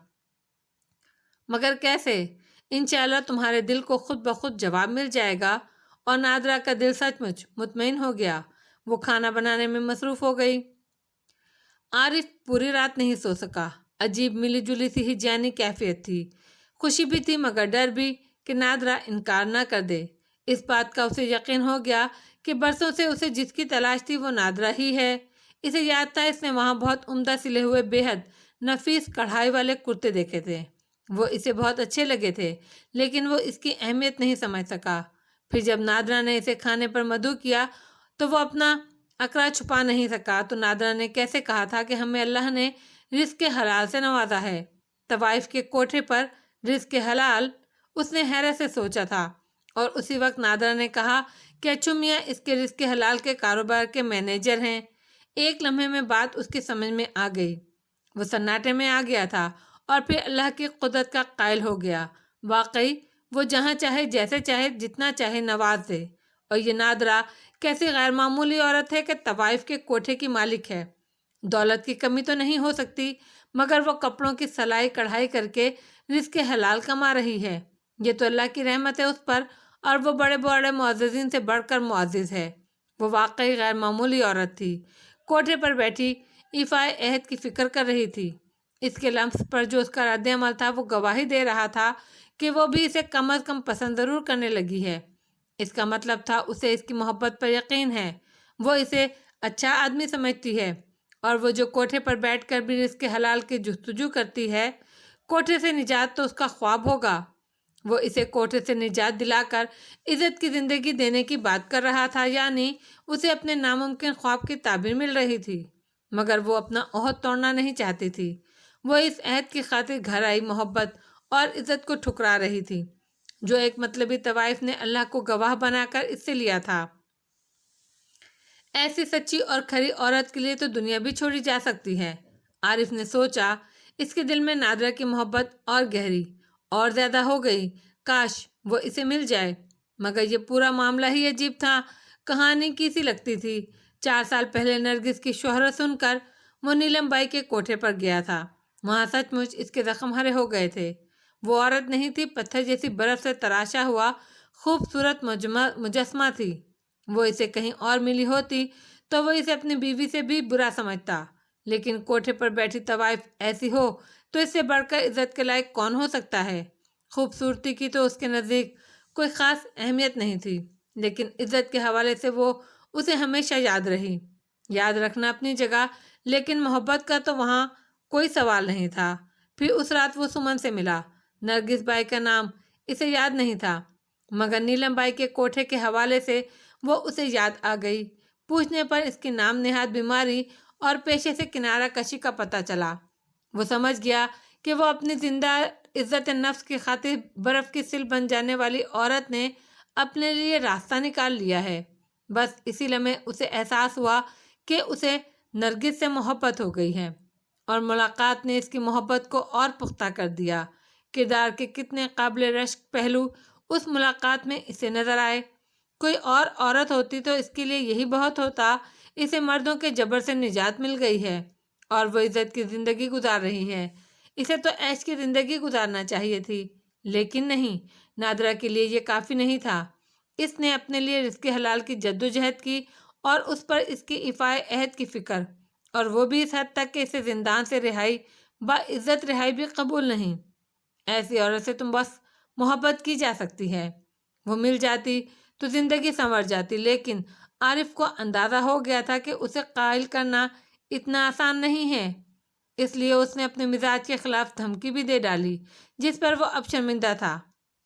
مگر کیسے؟ انشاءاللہ تمہارے دل کو خود بخود جواب مل جائے گا۔ اور نادرا کا دل سچ مچ مطمئن ہو گیا، وہ کھانا بنانے میں مصروف ہو گئی۔ عارف پوری رات نہیں سو سکا، عجیب ملی جلی سی ہی جانی کیفیت تھی، خوشی بھی تھی مگر ڈر بھی کہ نادرا انکار نہ کر دے۔ اس بات کا اسے یقین ہو گیا کہ برسوں سے اسے جس کی تلاش تھی وہ نادرا ہی ہے۔ اسے یاد تھا اس نے وہاں بہت عمدہ سلے ہوئے بے حد نفیس کڑھائی والے کرتے دیکھے تھے، وہ اسے بہت اچھے لگے تھے، لیکن وہ اس کی اہمیت نہیں سمجھ سکا۔ پھر جب نادرا نے اسے کھانے پر مدعو کیا تو وہ اپنا اقرا چھپا نہیں سکا۔ تو نادرا نے کیسے کہا تھا کہ ہمیں اللہ نے رزق حلال سے نوازا ہے، طوائف کے کوٹھے پر رزق حلال، اس نے حیرت سے سوچا تھا۔ اور اسی وقت نادرا نے کہا کہ اچھو میاں اس کے رزق حلال کے کاروبار کے مینیجر ہیں۔ ایک لمحے میں بات اس کی سمجھ میں آ گئی، وہ سناٹے میں آ گیا تھا اور پھر اللہ کی قدرت کا قائل ہو گیا۔ واقعی وہ جہاں چاہے جیسے چاہے جتنا چاہے نواز دے، اور یہ نادرا کیسی غیر معمولی عورت ہے کہ طوائف کے کوٹھے کی مالک ہے۔ دولت کی کمی تو نہیں ہو سکتی، مگر وہ کپڑوں کی سلائی کڑھائی کر کے رزق حلال کما رہی ہے، یہ تو اللہ کی رحمت ہے اس پر، اور وہ بڑے بڑے معززین سے بڑھ کر معزز ہے۔ وہ واقعی غیر معمولی عورت تھی، کوٹھے پر بیٹھی ایفائے عہد کی فکر کر رہی تھی۔ اس کے لمس پر جو اس کا رد عمل تھا وہ گواہی دے رہا تھا کہ وہ بھی اسے کم از کم پسند ضرور کرنے لگی ہے۔ اس کا مطلب تھا اسے اس کی محبت پر یقین ہے، وہ اسے اچھا آدمی سمجھتی ہے، اور وہ جو کوٹھے پر بیٹھ کر بھی رزق حلال کی جستجو کرتی ہے، کوٹھے سے نجات تو اس کا خواب ہوگا۔ وہ اسے کوٹھے سے نجات دلا کر عزت کی زندگی دینے کی بات کر رہا تھا، یعنی اسے اپنے ناممکن خواب کی تعبیر مل رہی تھی، مگر وہ اپنا عہد توڑنا نہیں چاہتی تھی۔ وہ اس عہد کی خاطر گھر آئی محبت اور عزت کو ٹھکرا رہی تھی جو ایک مطلبی طوائف نے اللہ کو گواہ بنا کر اس سے لیا تھا۔ ایسی سچی اور کھری عورت کے لیے تو دنیا بھی چھوڑی جا سکتی ہے۔ عارف نے سوچا، اس کے دل میں نادرا کی محبت اور گہری اور زیادہ ہو گئی، کاش وہ اسے مل جائے، مگر یہ پورا معاملہ ہی عجیب تھا، کہانی کی سی لگتی تھی۔ 4 سال پہلے نرگس کی شہرت سن کر وہ نیلم بائی کے کوٹھے پر گیا تھا، وہاں سچ مچ اس کے زخم ہرے ہو گئے تھے۔ وہ عورت نہیں تھی، پتھر جیسی برف سے تراشا ہوا خوبصورت مجسمہ تھی۔ وہ اسے کہیں اور ملی ہوتی تو وہ اسے اپنی بیوی سے بھی برا سمجھتا، لیکن کوٹھے پر بیٹھی طوائف ایسی ہو تو اس سے بڑھ کر عزت کے لائق کون ہو سکتا ہے؟ خوبصورتی کی تو اس کے نزدیک کوئی خاص اہمیت نہیں تھی، لیکن عزت کے حوالے سے وہ اسے ہمیشہ یاد رہی۔ یاد رکھنا اپنی جگہ، لیکن محبت کا تو وہاں کوئی سوال نہیں تھا۔ پھر اس رات وہ سمن سے ملا، نرگس بائی کا نام اسے یاد نہیں تھا، مگر نیلم بائی کے کوٹھے کے حوالے سے وہ اسے یاد آ گئی۔ پوچھنے پر اس کی نام نہاد بیماری اور پیشے سے کنارہ کشی کا پتہ چلا۔ وہ سمجھ گیا کہ وہ اپنی زندہ عزت نفس کی خاطر برف کی سل بن جانے والی عورت نے اپنے لیے راستہ نکال لیا ہے۔ بس اسی لمحے اسے احساس ہوا کہ اسے نرگس سے محبت ہو گئی ہے، اور ملاقات نے اس کی محبت کو اور پختہ کر دیا۔ کردار کے کتنے قابل رشک پہلو اس ملاقات میں اسے نظر آئے۔ کوئی اور عورت ہوتی تو اس کے لیے یہی بہت ہوتا، اسے مردوں کے جبر سے نجات مل گئی ہے اور وہ عزت کی زندگی گزار رہی ہے، اسے تو عیش کی زندگی گزارنا چاہیے تھی۔ لیکن نہیں، نادرہ کے لیے یہ کافی نہیں تھا۔ اس نے اپنے لیے رزق حلال کی جدوجہد کی اور اس پر اس کی ایفائے عہد کی فکر، اور وہ بھی اس حد تک کہ اسے زندان سے رہائی، باعزت رہائی بھی قبول نہیں۔ ایسی عورت سے تم بس محبت کی جا سکتی ہے، وہ مل جاتی تو زندگی سنور جاتی، لیکن عارف کو اندازہ ہو گیا تھا کہ اسے قائل کرنا اتنا آسان نہیں ہے۔ اس لیے اس نے اپنے مزاج کے خلاف دھمکی بھی دے ڈالی، جس پر وہ اب شرمندہ تھا۔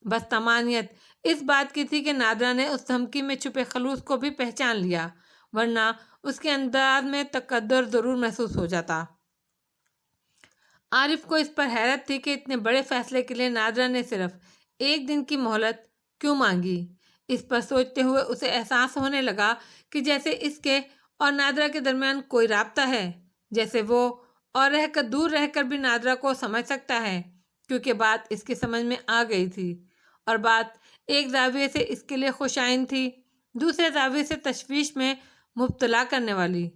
بس طمانیت اس بات کی تھی کہ نادرہ نے اس دھمکی میں چھپے خلوص کو بھی پہچان لیا، ورنہ اس کے انداز میں تقدر ضرور محسوس ہو جاتا۔ عارف کو اس پر حیرت تھی کہ اتنے بڑے فیصلے کے لیے نادرہ نے صرف ایک دن کی مہلت کیوں مانگی۔ اس پر سوچتے ہوئے اسے احساس ہونے لگا کہ جیسے اس کے اور نادرہ کے درمیان کوئی رابطہ ہے، جیسے وہ اور دور رہ کر بھی نادرہ کو سمجھ سکتا ہے، کیونکہ بات اس کی سمجھ میں آ گئی تھی، اور بات ایک زاویے سے اس کے لیے خوش آئند تھی، دوسرے زاویے سے تشویش میں مبتلا کرنے والی۔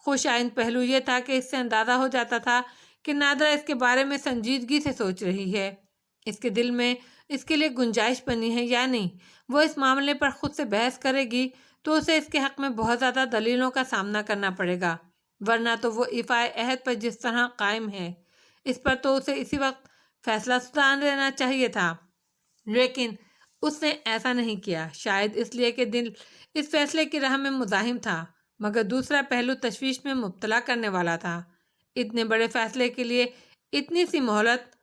خوش آئند پہلو یہ تھا کہ اس سے اندازہ ہو جاتا تھا کہ نادرہ اس کے بارے میں سنجیدگی سے سوچ رہی ہے، اس کے دل میں اس کے لیے گنجائش بنی ہے یا نہیں۔ وہ اس معاملے پر خود سے بحث کرے گی تو اسے اس کے حق میں بہت زیادہ دلیلوں کا سامنا کرنا پڑے گا، ورنہ تو وہ ایفائے عہد پر جس طرح قائم ہے، اس پر تو اسے اسی وقت فیصلہ سنا دینا چاہیے تھا، لیکن اس نے ایسا نہیں کیا، شاید اس لیے کہ دل اس فیصلے کی راہ میں مزاحم تھا، مگر دوسرا پہلو تشویش میں مبتلا کرنے والا تھا۔ اتنے بڑے فیصلے کے لیے اتنی سی مہلت،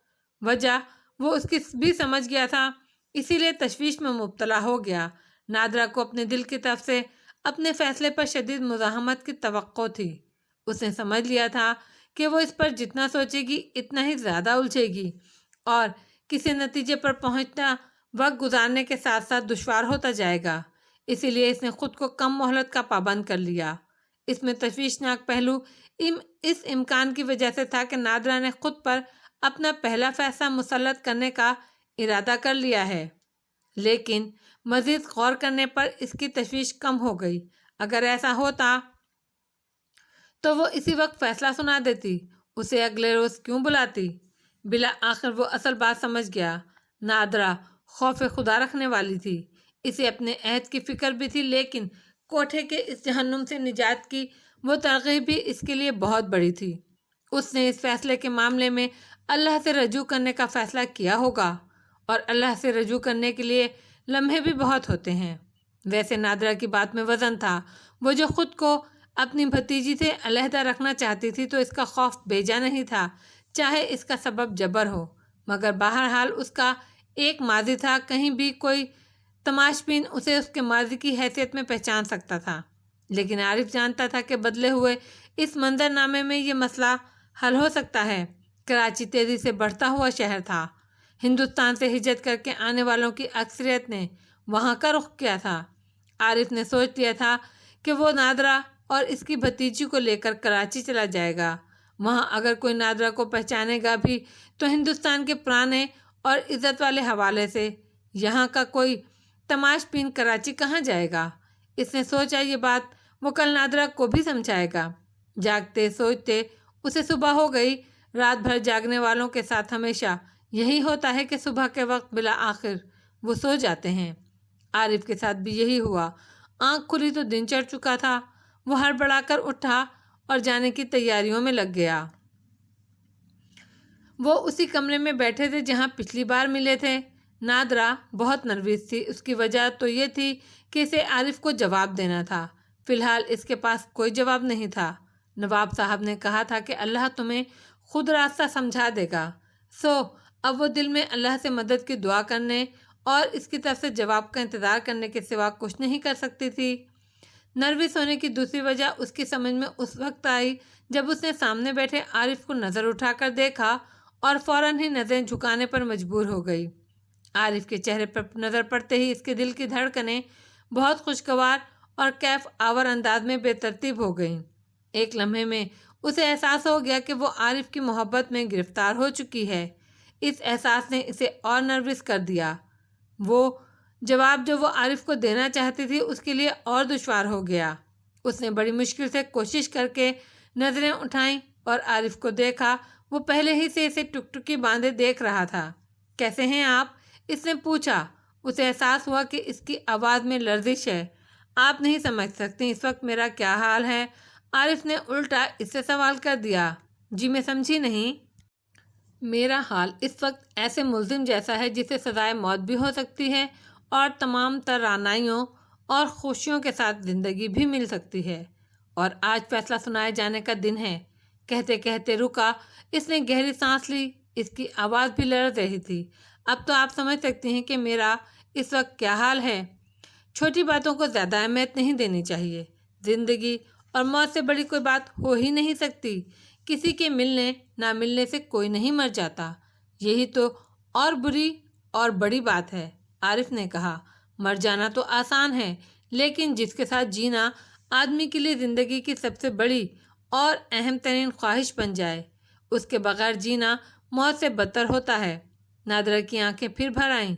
وجہ وہ اس کی بھی سمجھ گیا تھا، اسی لیے تشویش میں مبتلا ہو گیا۔ نادرہ کو اپنے دل کی طرف سے اپنے فیصلے پر شدید مزاحمت کی توقع تھی۔ اس نے سمجھ لیا تھا کہ وہ اس پر جتنا سوچے گی اتنا ہی زیادہ الجھے گی، اور کسی نتیجے پر پہنچنا وقت گزارنے کے ساتھ ساتھ دشوار ہوتا جائے گا۔ اسی لیے اس نے خود کو کم مہلت کا پابند کر لیا۔ اس میں تشویشناک پہلو اس امکان کی وجہ سے تھا کہ نادرہ نے خود پر اپنا پہلا فیصلہ مسلط کرنے کا ارادہ کر لیا ہے، لیکن مزید غور کرنے پر اس کی تشویش کم ہو گئی۔ اگر ایسا ہوتا تو وہ اسی وقت فیصلہ سنا دیتی، اسے اگلے روز کیوں بلاتی؟ بالآخر وہ اصل بات سمجھ گیا۔ نادرہ خوف خدا رکھنے والی تھی، اسے اپنے عہد کی فکر بھی تھی، لیکن کوٹھے کے اس جہنم سے نجات کی وہ ترغیب بھی اس کے لیے بہت بڑی تھی۔ اس نے اس فیصلے کے معاملے میں اللہ سے رجوع کرنے کا فیصلہ کیا ہوگا، اور اللہ سے رجوع کرنے کے لیے لمحے بھی بہت ہوتے ہیں۔ ویسے نادرہ کی بات میں وزن تھا، وہ جو خود کو اپنی بھتیجی سے علیحدہ رکھنا چاہتی تھی تو اس کا خوف بیجا نہیں تھا، چاہے اس کا سبب جبر ہو، مگر بہرحال اس کا ایک ماضی تھا، کہیں بھی کوئی تماش بین اسے اس کے ماضی کی حیثیت میں پہچان سکتا تھا۔ لیکن عارف جانتا تھا کہ بدلے ہوئے اس منظر نامے میں یہ مسئلہ حل ہو سکتا ہے۔ کراچی تیزی سے بڑھتا ہوا شہر تھا، ہندوستان سے ہجرت کر کے آنے والوں کی اکثریت نے وہاں کا رخ کیا تھا۔ عارف نے سوچ لیا تھا کہ وہ نادرہ اور اس کی بھتیجی کو لے کر کراچی چلا جائے گا۔ وہاں اگر کوئی نادرہ کو پہچانے گا بھی تو ہندوستان کے پرانے اور عزت والے حوالے سے، یہاں کا کوئی تماش بین کراچی کہاں جائے گا؟ اس نے سوچا یہ بات وہ کل نادرہ کو بھی سمجھائے گا۔ جاگتے سوچتے اسے صبح ہو گئی۔ رات بھر جاگنے والوں کے ساتھ ہمیشہ یہی ہوتا ہے کہ صبح کے وقت بالآخر وہ سو جاتے ہیں۔ عارف کے ساتھ بھی یہی ہوا۔ آنکھ کھلی تو دن چڑھ چکا تھا۔ وہ ہڑبڑا کر اٹھا اور جانے کی تیاریوں میں لگ گیا۔ وہ اسی کمرے میں بیٹھے تھے جہاں پچھلی بار ملے تھے۔ نادرہ بہت نروس تھی، اس کی وجہ تو یہ تھی کہ اسے عارف کو جواب دینا تھا۔ فی الحال اس کے پاس کوئی جواب نہیں تھا۔ نواب صاحب نے کہا تھا کہ اللہ تمہیں خود راستہ سمجھا دے گا، سو اب وہ دل میں اللہ سے مدد کی دعا کرنے اور اس کی طرف سے جواب کا انتظار کرنے کے سوا کچھ نہیں کر سکتی تھی۔ نروس ہونے کی دوسری وجہ اس کی سمجھ میں اس وقت آئی جب اس نے سامنے بیٹھے عارف کو نظر اٹھا کر دیکھا اور فوراً ہی نظریں جھکانے پر مجبور ہو گئی۔ عارف کے چہرے پر نظر پڑتے ہی اس کے دل کی دھڑکنیں بہت خوشگوار اور کیف آور انداز میں بے ترتیب ہو گئیں۔ ایک لمحے میں اسے احساس ہو گیا کہ وہ عارف کی محبت میں گرفتار ہو چکی ہے۔ اس احساس نے اسے اور نروس کر دیا۔ وہ جواب جو وہ عارف کو دینا چاہتی تھی اس کے لیے اور دشوار ہو گیا۔ اس نے بڑی مشکل سے کوشش کر کے نظریں اٹھائیں اور عارف کو دیکھا۔ وہ پہلے ہی سے اسے ٹکٹکی باندھے دیکھ رہا تھا۔ کیسے ہیں آپ؟ اس نے پوچھا۔ اسے احساس ہوا کہ اس کی آواز میں لرزش ہے۔ آپ نہیں سمجھ سکتی اس وقت میرا کیا حال ہے۔ عارف نے الٹا اس سے سوال کر دیا۔ جی میں سمجھی نہیں۔ میرا حال اس وقت ایسے ملزم جیسا ہے جسے سزائے موت بھی ہو سکتی ہے اور تمام تر رعنائیوں اور خوشیوں کے ساتھ زندگی بھی مل سکتی ہے، اور آج فیصلہ سنائے جانے کا دن ہے۔ کہتے کہتے رکا۔ اس نے گہری سانس لی۔ اس کی آواز بھی لرز رہی تھی۔ اب تو آپ سمجھ سکتی ہیں کہ میرا اس وقت کیا حال ہے۔ چھوٹی باتوں کو زیادہ اہمیت نہیں دینی چاہیے۔ زندگی اور موت سے بڑی کوئی بات ہو ہی نہیں سکتی۔ کسی کے ملنے نہ ملنے سے کوئی نہیں مر جاتا۔ یہی تو اور بری اور بڑی بات ہے، عارف نے کہا۔ مر جانا تو آسان ہے، لیکن جس کے ساتھ جینا آدمی کے لیے زندگی کی سب سے بڑی اور اہم ترین خواہش بن جائے، اس کے بغیر جینا موت سے بدتر ہوتا ہے۔ نادرہ کی آنکھیں پھر بھر آئیں۔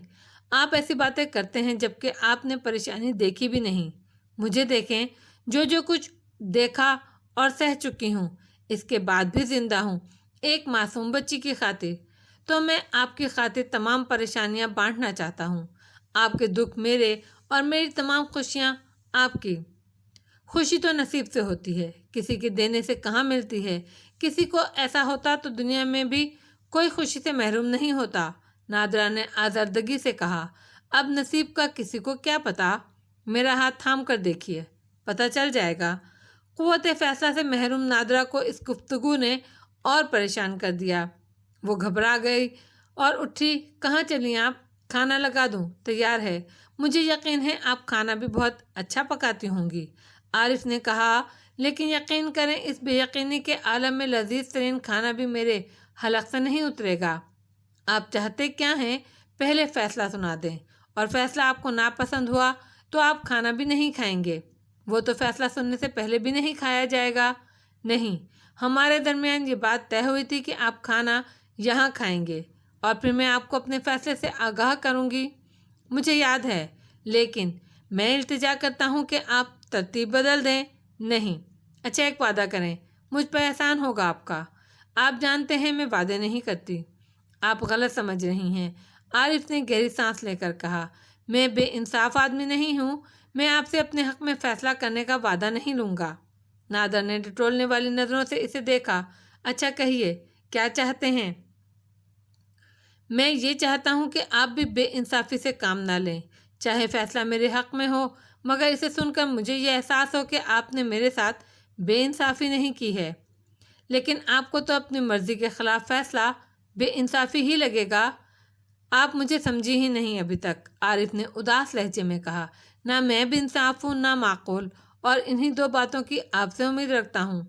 آپ ایسی باتیں کرتے ہیں جبکہ آپ نے پریشانی دیکھی بھی نہیں۔ مجھے دیکھیں، جو کچھ دیکھا اور سہ چکی ہوں، اس کے بعد بھی زندہ ہوں، ایک معصوم بچی کی خاطر۔ تو میں آپ کی خاطر تمام پریشانیاں بانٹنا چاہتا ہوں۔ آپ کے دکھ میرے اور میری تمام خوشیاں آپ کی۔ خوشی تو نصیب سے ہوتی ہے، کسی کے دینے سے کہاں ملتی ہے۔ کسی کو ایسا ہوتا تو دنیا میں بھی کوئی خوشی سے محروم نہیں ہوتا۔ نادرہ نے آزردگی سے کہا۔ اب نصیب کا کسی کو کیا پتا؟ میرا ہاتھ تھام کر دیکھیے، پتہ چل جائے گا۔ قوت فیصلہ سے محروم نادرہ کو اس گفتگو نے اور پریشان کر دیا۔ وہ گھبرا گئی اور اٹھی۔ کہاں چلیں آپ؟ کھانا لگا دوں؟ تیار ہے۔ مجھے یقین ہے آپ کھانا بھی بہت اچھا پکاتی ہوں گی، عارف نے کہا، لیکن یقین کریں اس بے یقینی کے عالم میں لذیذ ترین کھانا بھی میرے حلق سے نہیں اترے گا۔ آپ چاہتے کیا ہیں؟ پہلے فیصلہ سنا دیں، اور فیصلہ آپ کو ناپسند ہوا تو آپ کھانا بھی نہیں کھائیں گے۔ وہ تو فیصلہ سننے سے پہلے بھی نہیں کھایا جائے گا۔ نہیں، ہمارے درمیان یہ بات طے ہوئی تھی کہ آپ کھانا یہاں کھائیں گے، اور پھر میں آپ کو اپنے فیصلے سے آگاہ کروں گی۔ مجھے یاد ہے، لیکن میں التجا کرتا ہوں کہ آپ ترتیب بدل دیں۔ نہیں۔ اچھا ایک وعدہ کریں، مجھ پر احسان ہوگا آپ کا۔ آپ جانتے ہیں میں وعدے نہیں کرتی۔ آپ غلط سمجھ رہی ہیں، عارف نے گہری سانس لے کر کہا۔ میں بے انصاف آدمی نہیں ہوں۔ میں آپ سے اپنے حق میں فیصلہ کرنے کا وعدہ نہیں لوں گا۔ نادر نے ٹٹولنے والی نظروں سے اسے دیکھا۔ اچھا کہیے، کیا چاہتے ہیں؟ میں یہ چاہتا ہوں کہ آپ بھی بے انصافی سے کام نہ لیں، چاہے فیصلہ میرے حق میں ہو، مگر اسے سن کر مجھے یہ احساس ہو کہ آپ نے میرے ساتھ بے انصافی نہیں کی ہے۔ لیکن آپ کو تو اپنی مرضی کے خلاف فیصلہ بے انصافی ہی لگے گا۔ آپ مجھے سمجھی ہی نہیں ابھی تک، عارف نے اداس لہجے میں کہا۔ نہ میں بے انصاف ہوں نہ معقول، اور انہی دو باتوں کی آپ سے امید رکھتا ہوں۔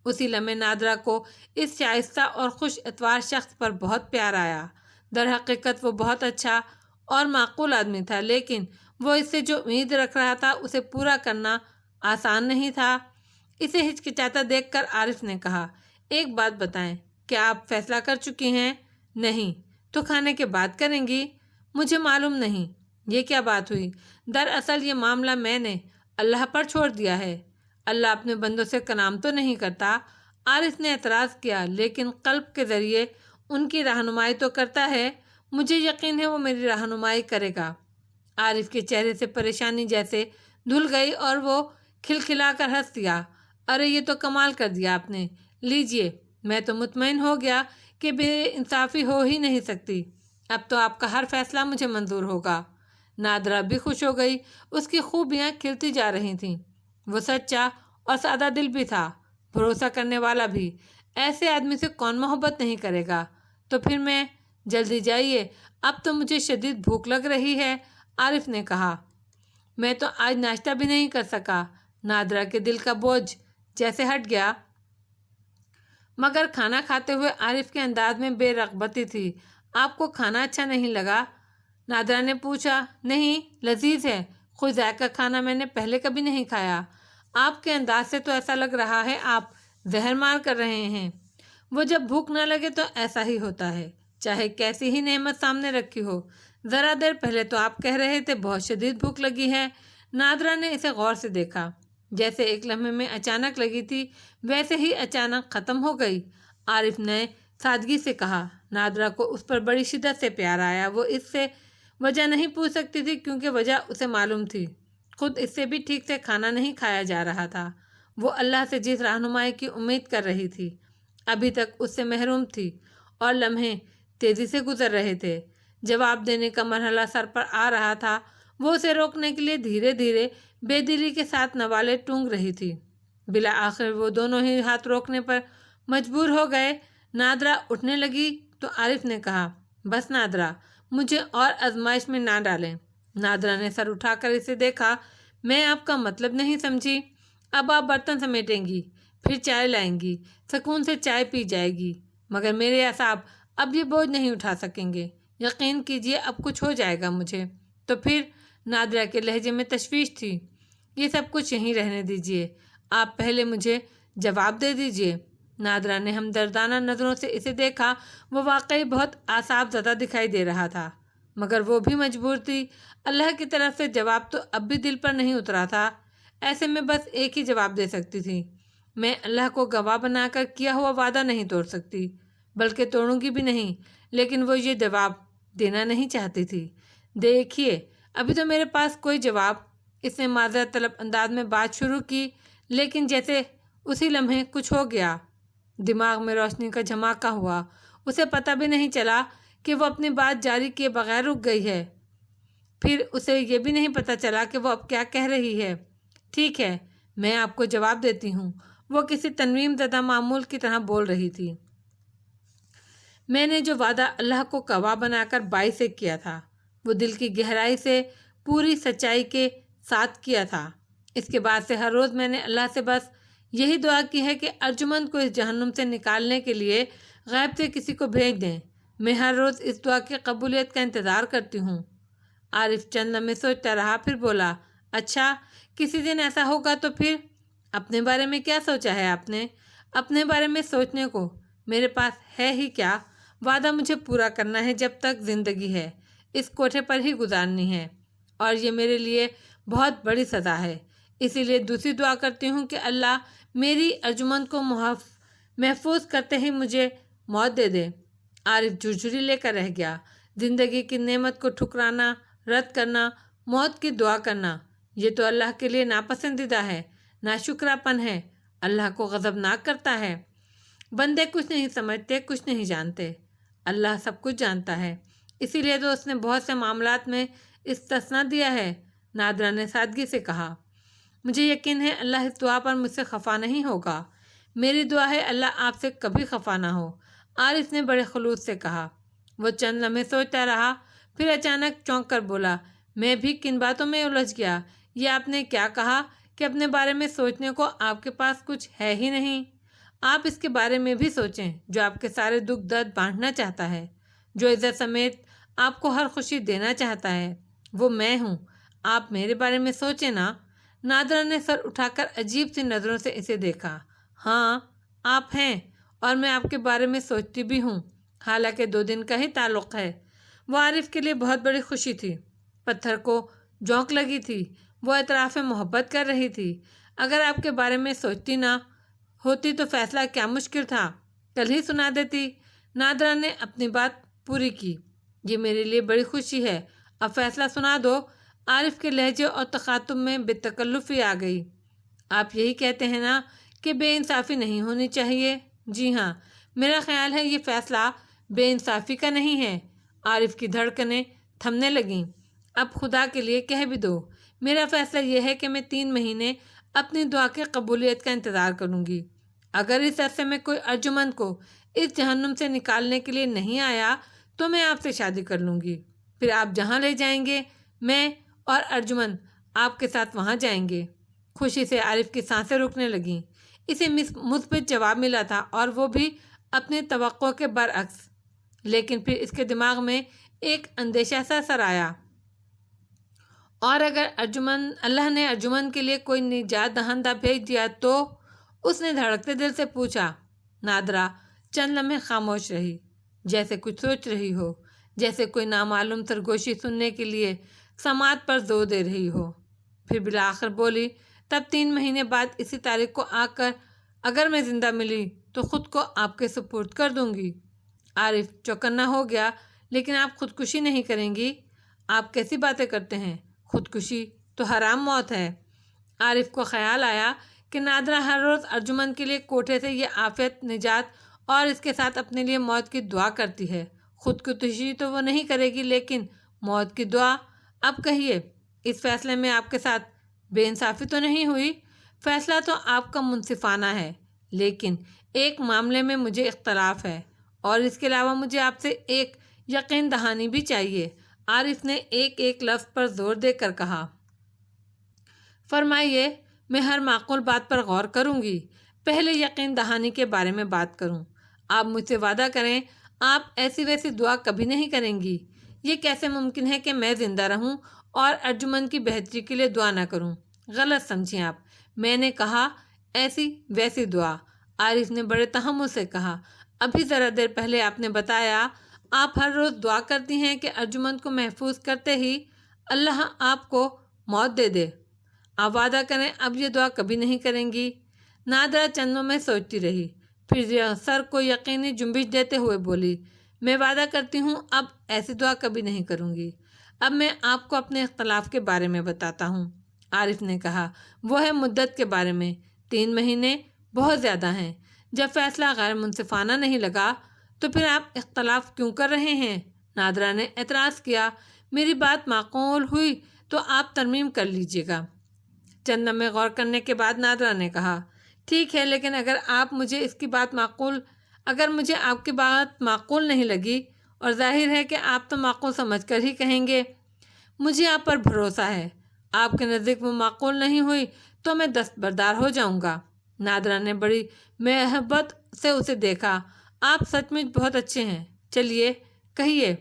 اسی لمحے نادرہ کو اس شائستہ اور خوش اتوار شخص پر بہت پیار آیا۔ در حقیقت وہ بہت اچھا اور معقول آدمی تھا، لیکن وہ اس سے جو امید رکھ رہا تھا اسے پورا کرنا آسان نہیں تھا۔ اسے ہچکچاتا دیکھ کر عارف نے کہا، ایک بات بتائیں، کیا آپ فیصلہ کر چکی ہیں؟ نہیں۔ تو کھانے کے بعد کریں گی؟ مجھے معلوم نہیں۔ یہ کیا بات ہوئی؟ دراصل یہ معاملہ میں نے اللہ پر چھوڑ دیا ہے۔ اللہ اپنے بندوں سے کلام تو نہیں کرتا، عارف نے اعتراض کیا، لیکن قلب کے ذریعے ان کی رہنمائی تو کرتا ہے۔ مجھے یقین ہے وہ میری رہنمائی کرے گا۔ عارف کے چہرے سے پریشانی جیسے دھل گئی اور وہ کھلکھلا کر ہنس دیا۔ ارے یہ تو کمال کر دیا آپ نے۔ لیجئے، میں تو مطمئن ہو گیا کہ بے انصافی ہو ہی نہیں سکتی۔ اب تو آپ کا ہر فیصلہ مجھے منظور ہوگا۔ نادرہ بھی خوش ہو گئی۔ اس کی خوبیاں کھلتی جا رہی تھیں۔ وہ سچا اور سادہ دل بھی تھا، بھروسہ کرنے والا بھی۔ ایسے آدمی سے کون محبت نہیں کرے گا؟ تو پھر میں جلدی جائیے، اب تو مجھے شدید بھوک لگ رہی ہے، عارف نے کہا۔ میں تو آج ناشتہ بھی نہیں کر سکا۔ نادرہ کے دل کا بوجھ جیسے ہٹ گیا۔ مگر کھانا کھاتے ہوئے عارف کے انداز میں بے رغبتی تھی۔ آپ کو کھانا اچھا نہیں لگا؟ نادرہ نے پوچھا۔ نہیں، لذیذ ہے، کوئی ذائقہ کھانا میں نے پہلے کبھی نہیں کھایا۔ آپ کے انداز سے تو ایسا لگ رہا ہے آپ زہر مار کر رہے ہیں۔ وہ جب بھوک نہ لگے تو ایسا ہی ہوتا ہے، چاہے کیسی ہی نعمت سامنے رکھی ہو۔ ذرا دیر پہلے تو آپ کہہ رہے تھے بہت شدید بھوک لگی ہے۔ نادرا نے اسے غور سے دیکھا، جیسے ایک لمحے میں اچانک لگی تھی ویسے ہی اچانک ختم ہو گئی۔ عارف نے سادگی سے کہا۔ نادرا کو اس پر بڑی شدت سے پیار آیا۔ وہ اس سے وجہ نہیں پوچھ سکتی تھی کیونکہ وجہ اسے معلوم تھی۔ خود اس سے بھی ٹھیک سے کھانا نہیں کھایا جا رہا تھا۔ وہ اللہ سے جس رہنمائی کی امید کر رہی تھی ابھی تک اس سے محروم تھی، اور لمحے تیزی سے گزر رہے تھے۔ جواب دینے کا مرحلہ سر پر آ رہا تھا۔ وہ اسے روکنے کے لیے دھیرے دھیرے بے دلی کے ساتھ نوالے ٹونگ رہی تھی۔ بالآخر وہ دونوں ہی ہاتھ روکنے پر مجبور ہو گئے۔ نادرا اٹھنے لگی تو عارف نے کہا، بس نادرا، مجھے اور آزمائش میں نہ ڈالیں۔ نادرا نے سر اٹھا کر اسے دیکھا۔ میں آپ کا مطلب نہیں سمجھی۔ اب آپ برتن سمیٹیں گی، پھر چائے لائیں گی، سکون سے چائے پی جائے گی، مگر میرے اعصاب اب یہ بوجھ نہیں اٹھا سکیں گے۔ یقین کیجیے اب کچھ ہو جائے گا مجھے تو پھر۔ نادرا کے لہجے میں تشویش تھی۔ یہ سب کچھ یہیں رہنے دیجیے، آپ پہلے مجھے جواب دے دیجیے۔ نادرا نے ہمدردانہ نظروں سے اسے دیکھا۔ وہ واقعی بہت اعصاب زدہ دکھائی دے رہا تھا، مگر وہ بھی مجبور تھی۔ اللہ کی طرف سے جواب تو اب بھی دل پر نہیں اترا تھا۔ ایسے میں بس ایک ہی جواب دے سکتی تھی، میں اللہ کو گواہ بنا کر کیا ہوا وعدہ نہیں توڑ سکتی، بلکہ توڑوں گی بھی نہیں۔ لیکن وہ یہ جواب دینا نہیں چاہتی تھی۔ دیکھیے، ابھی تو میرے پاس کوئی جواب۔ اس نے معذرت طلب انداز میں بات شروع کی، لیکن جیسے اسی لمحے کچھ ہو گیا۔ دماغ میں روشنی کا جھماکہ ہوا۔ اسے پتہ بھی نہیں چلا کہ وہ اپنی بات جاری کیے بغیر رک گئی ہے۔ پھر اسے یہ بھی نہیں پتہ چلا کہ وہ اب کیا کہہ رہی ہے۔ ٹھیک ہے، میں آپ کو جواب دیتی ہوں، وہ کسی تنویم زدہ معمول کی طرح بول رہی تھی۔ میں نے جو وعدہ اللہ کو گواہ بنا کر بائی سے کیا تھا وہ دل کی گہرائی سے پوری سچائی کے ساتھ کیا تھا۔ اس کے بعد سے ہر روز میں نے اللہ سے بس یہی دعا کی ہے کہ ارجمند کو اس جہنم سے نکالنے کے لیے غیب سے کسی کو بھیج دیں۔ میں ہر روز اس دعا کی قبولیت کا انتظار کرتی ہوں۔ عارف چند لمحے سوچتا رہا، پھر بولا، اچھا، کسی دن ایسا ہوگا تو پھر؟ اپنے بارے میں کیا سوچا ہے آپ نے؟ اپنے بارے میں سوچنے کو میرے پاس ہے ہی کیا؟ وعدہ مجھے پورا کرنا ہے جب تک زندگی ہے، اس کوٹھے پر ہی گزارنی ہے، اور یہ میرے لیے بہت بڑی سزا ہے۔ اسی لیے دوسری دعا کرتی ہوں کہ اللہ میری ارجمند کو محفوظ کرتے ہی مجھے موت دے دے۔ عارف جھرجھری لے کر رہ گیا۔ زندگی کی نعمت کو ٹھکرانا، رد کرنا، موت کی دعا کرنا، یہ تو اللہ کے لیے ناپسندیدہ ہے، ناشکرا پن ہے، اللہ کو غضبناک کرتا ہے۔ بندے کچھ نہیں سمجھتے، کچھ نہیں جانتے، اللہ سب کچھ جانتا ہے، اسی لیے تو اس نے بہت سے معاملات میں استثنا دیا ہے۔ نادرا نے سادگی سے کہا، مجھے یقین ہے اللہ اس دعا پر مجھ سے خفا نہیں ہوگا۔ میری دعا ہے اللہ آپ سے کبھی خفا نہ ہو، عارف نے بڑے خلوص سے کہا۔ وہ چند لمحے سوچتا رہا، پھر اچانک چونک کر بولا، میں بھی کن باتوں میں الجھ گیا؟ یہ آپ نے کیا کہا کہ اپنے بارے میں سوچنے کو آپ کے پاس کچھ ہے ہی نہیں؟ آپ اس کے بارے میں بھی سوچیں جو آپ کے سارے دکھ درد بانٹنا چاہتا ہے، جو عزت سمیت آپ کو ہر خوشی دینا چاہتا ہے، وہ میں ہوں۔ آپ میرے بارے میں سوچیں نا۔ نادرا نے سر اٹھا کر عجیب سی نظروں سے اسے دیکھا۔ ہاں، آپ ہیں، اور میں آپ کے بارے میں سوچتی بھی ہوں، حالانکہ 2 دن کا ہی تعلق ہے۔ وہ عارف کے لیے بہت بڑی خوشی تھی۔ پتھر کو جھونک لگی تھی، وہ اعتراف محبت کر رہی تھی۔ اگر آپ کے بارے میں سوچتی نہ ہوتی تو فیصلہ کیا مشکل تھا، کل ہی سنا دیتی۔ نادرا نے اپنی بات پوری کی، یہ میرے لیے بڑی خوشی ہے، اب فیصلہ سنا دو۔ عارف کے لہجے اور تخاطب میں بے تکلفی آ گئی۔ آپ یہی کہتے ہیں نا کہ بے انصافی نہیں ہونی چاہیے؟ جی ہاں، میرا خیال ہے یہ فیصلہ بے انصافی کا نہیں ہے۔ عارف کی دھڑکنیں تھمنے لگیں۔ اب خدا کے لیے کہہ بھی دو، میرا فیصلہ یہ ہے کہ میں 3 مہینے اپنی دعا کی قبولیت کا انتظار کروں گی۔ اگر اس عرصے میں کوئی ارجمند کو اس جہنم سے نکالنے کے لیے نہیں آیا تو میں آپ سے شادی کر لوں گی، پھر آپ جہاں لے جائیں گے میں اور ارجمند آپ کے ساتھ وہاں جائیں گے۔ خوشی سے عارف کی سانسیں رکنے لگیں۔ اسے مثبت جواب ملا تھا، اور وہ بھی اپنی توقع کے برعکس، لیکن پھر اس کے دماغ میں ایک اندیشہ سا سر آیا، اور اگر اللہ نے ارجمن کے لیے کوئی نجات دہندہ بھیج دیا تو؟ اس نے دھڑکتے دل سے پوچھا۔ نادرا چند لمحے خاموش رہی، جیسے کچھ سوچ رہی ہو، جیسے کوئی نامعلوم سرگوشی سننے کے لیے سماعت پر زور دے رہی ہو۔ پھر بالآخر بولی، تب 3 مہینے بعد اسی تاریخ کو آ کر اگر میں زندہ ملی تو خود کو آپ کے سپرد کر دوں گی۔ عارف چوکنا ہو گیا۔ لیکن آپ خودکشی نہیں کریں گی؟ آپ کیسی باتیں کرتے ہیں؟ خودکشی تو حرام موت ہے۔ عارف کو خیال آیا کہ نادرا ہر روز ارجمن کے لیے کوٹھے سے یہ عافیت نجات اور اس کے ساتھ اپنے لیے موت کی دعا کرتی ہے۔ خودکشی تو وہ نہیں کرے گی، لیکن موت کی دعا؟ اب کہیے، اس فیصلے میں آپ کے ساتھ بے انصافی تو نہیں ہوئی؟ فیصلہ تو آپ کا منصفانہ ہے، لیکن ایک معاملے میں مجھے اختلاف ہے، اور اس کے علاوہ مجھے آپ سے ایک یقین دہانی بھی چاہیے۔ عارف نے ایک لفظ پر زور دے کر کہا۔ فرمائیے، میں ہر معقول بات پر غور کروں گی۔ پہلے یقین دہانی کے بارے میں بات کروں۔ آپ مجھ سے وعدہ کریں، آپ ایسی ویسی دعا کبھی نہیں کریں گی۔ یہ کیسے ممکن ہے کہ میں زندہ رہوں اور ارجمن کی بہتری کے لیے دعا نہ کروں؟ غلط سمجھیں آپ، میں نے کہا ایسی ویسی دعا۔ عارف نے بڑے تحمل سے کہا، ابھی ذرا دیر پہلے آپ نے بتایا آپ ہر روز دعا کرتی ہیں کہ ارجمن کو محفوظ کرتے ہی اللہ آپ کو موت دے دے۔ آپ وعدہ کریں اب یہ دعا کبھی نہیں کریں گی۔ نادرا چندوں میں سوچتی رہی، پھر سر کو یقینی جنبش دیتے ہوئے بولی، میں وعدہ کرتی ہوں اب ایسی دعا کبھی نہیں کروں گی۔ اب میں آپ کو اپنے اختلاف کے بارے میں بتاتا ہوں۔ عارف نے کہا، وہ ہے مدت کے بارے میں۔ 3 مہینے بہت زیادہ ہیں۔ جب فیصلہ غیر منصفانہ نہیں لگا تو پھر آپ اختلاف کیوں کر رہے ہیں؟ نادرا نے اعتراض کیا، میری بات معقول ہوئی تو آپ ترمیم کر لیجیے گا۔ چند لمحے غور کرنے کے بعد نادرا نے کہا، ٹھیک ہے، لیکن اگر مجھے آپ کی بات معقول نہیں لگی، اور ظاہر ہے کہ آپ تو معقول سمجھ کر ہی کہیں گے، مجھے آپ پر بھروسہ ہے، آپ کے نزدیک وہ معقول نہیں ہوئی تو میں دستبردار ہو جاؤں گا۔ نادرا نے بڑی محبت سے اسے دیکھا، آپ سچ مچ بہت اچھے ہیں، چلیے کہیے،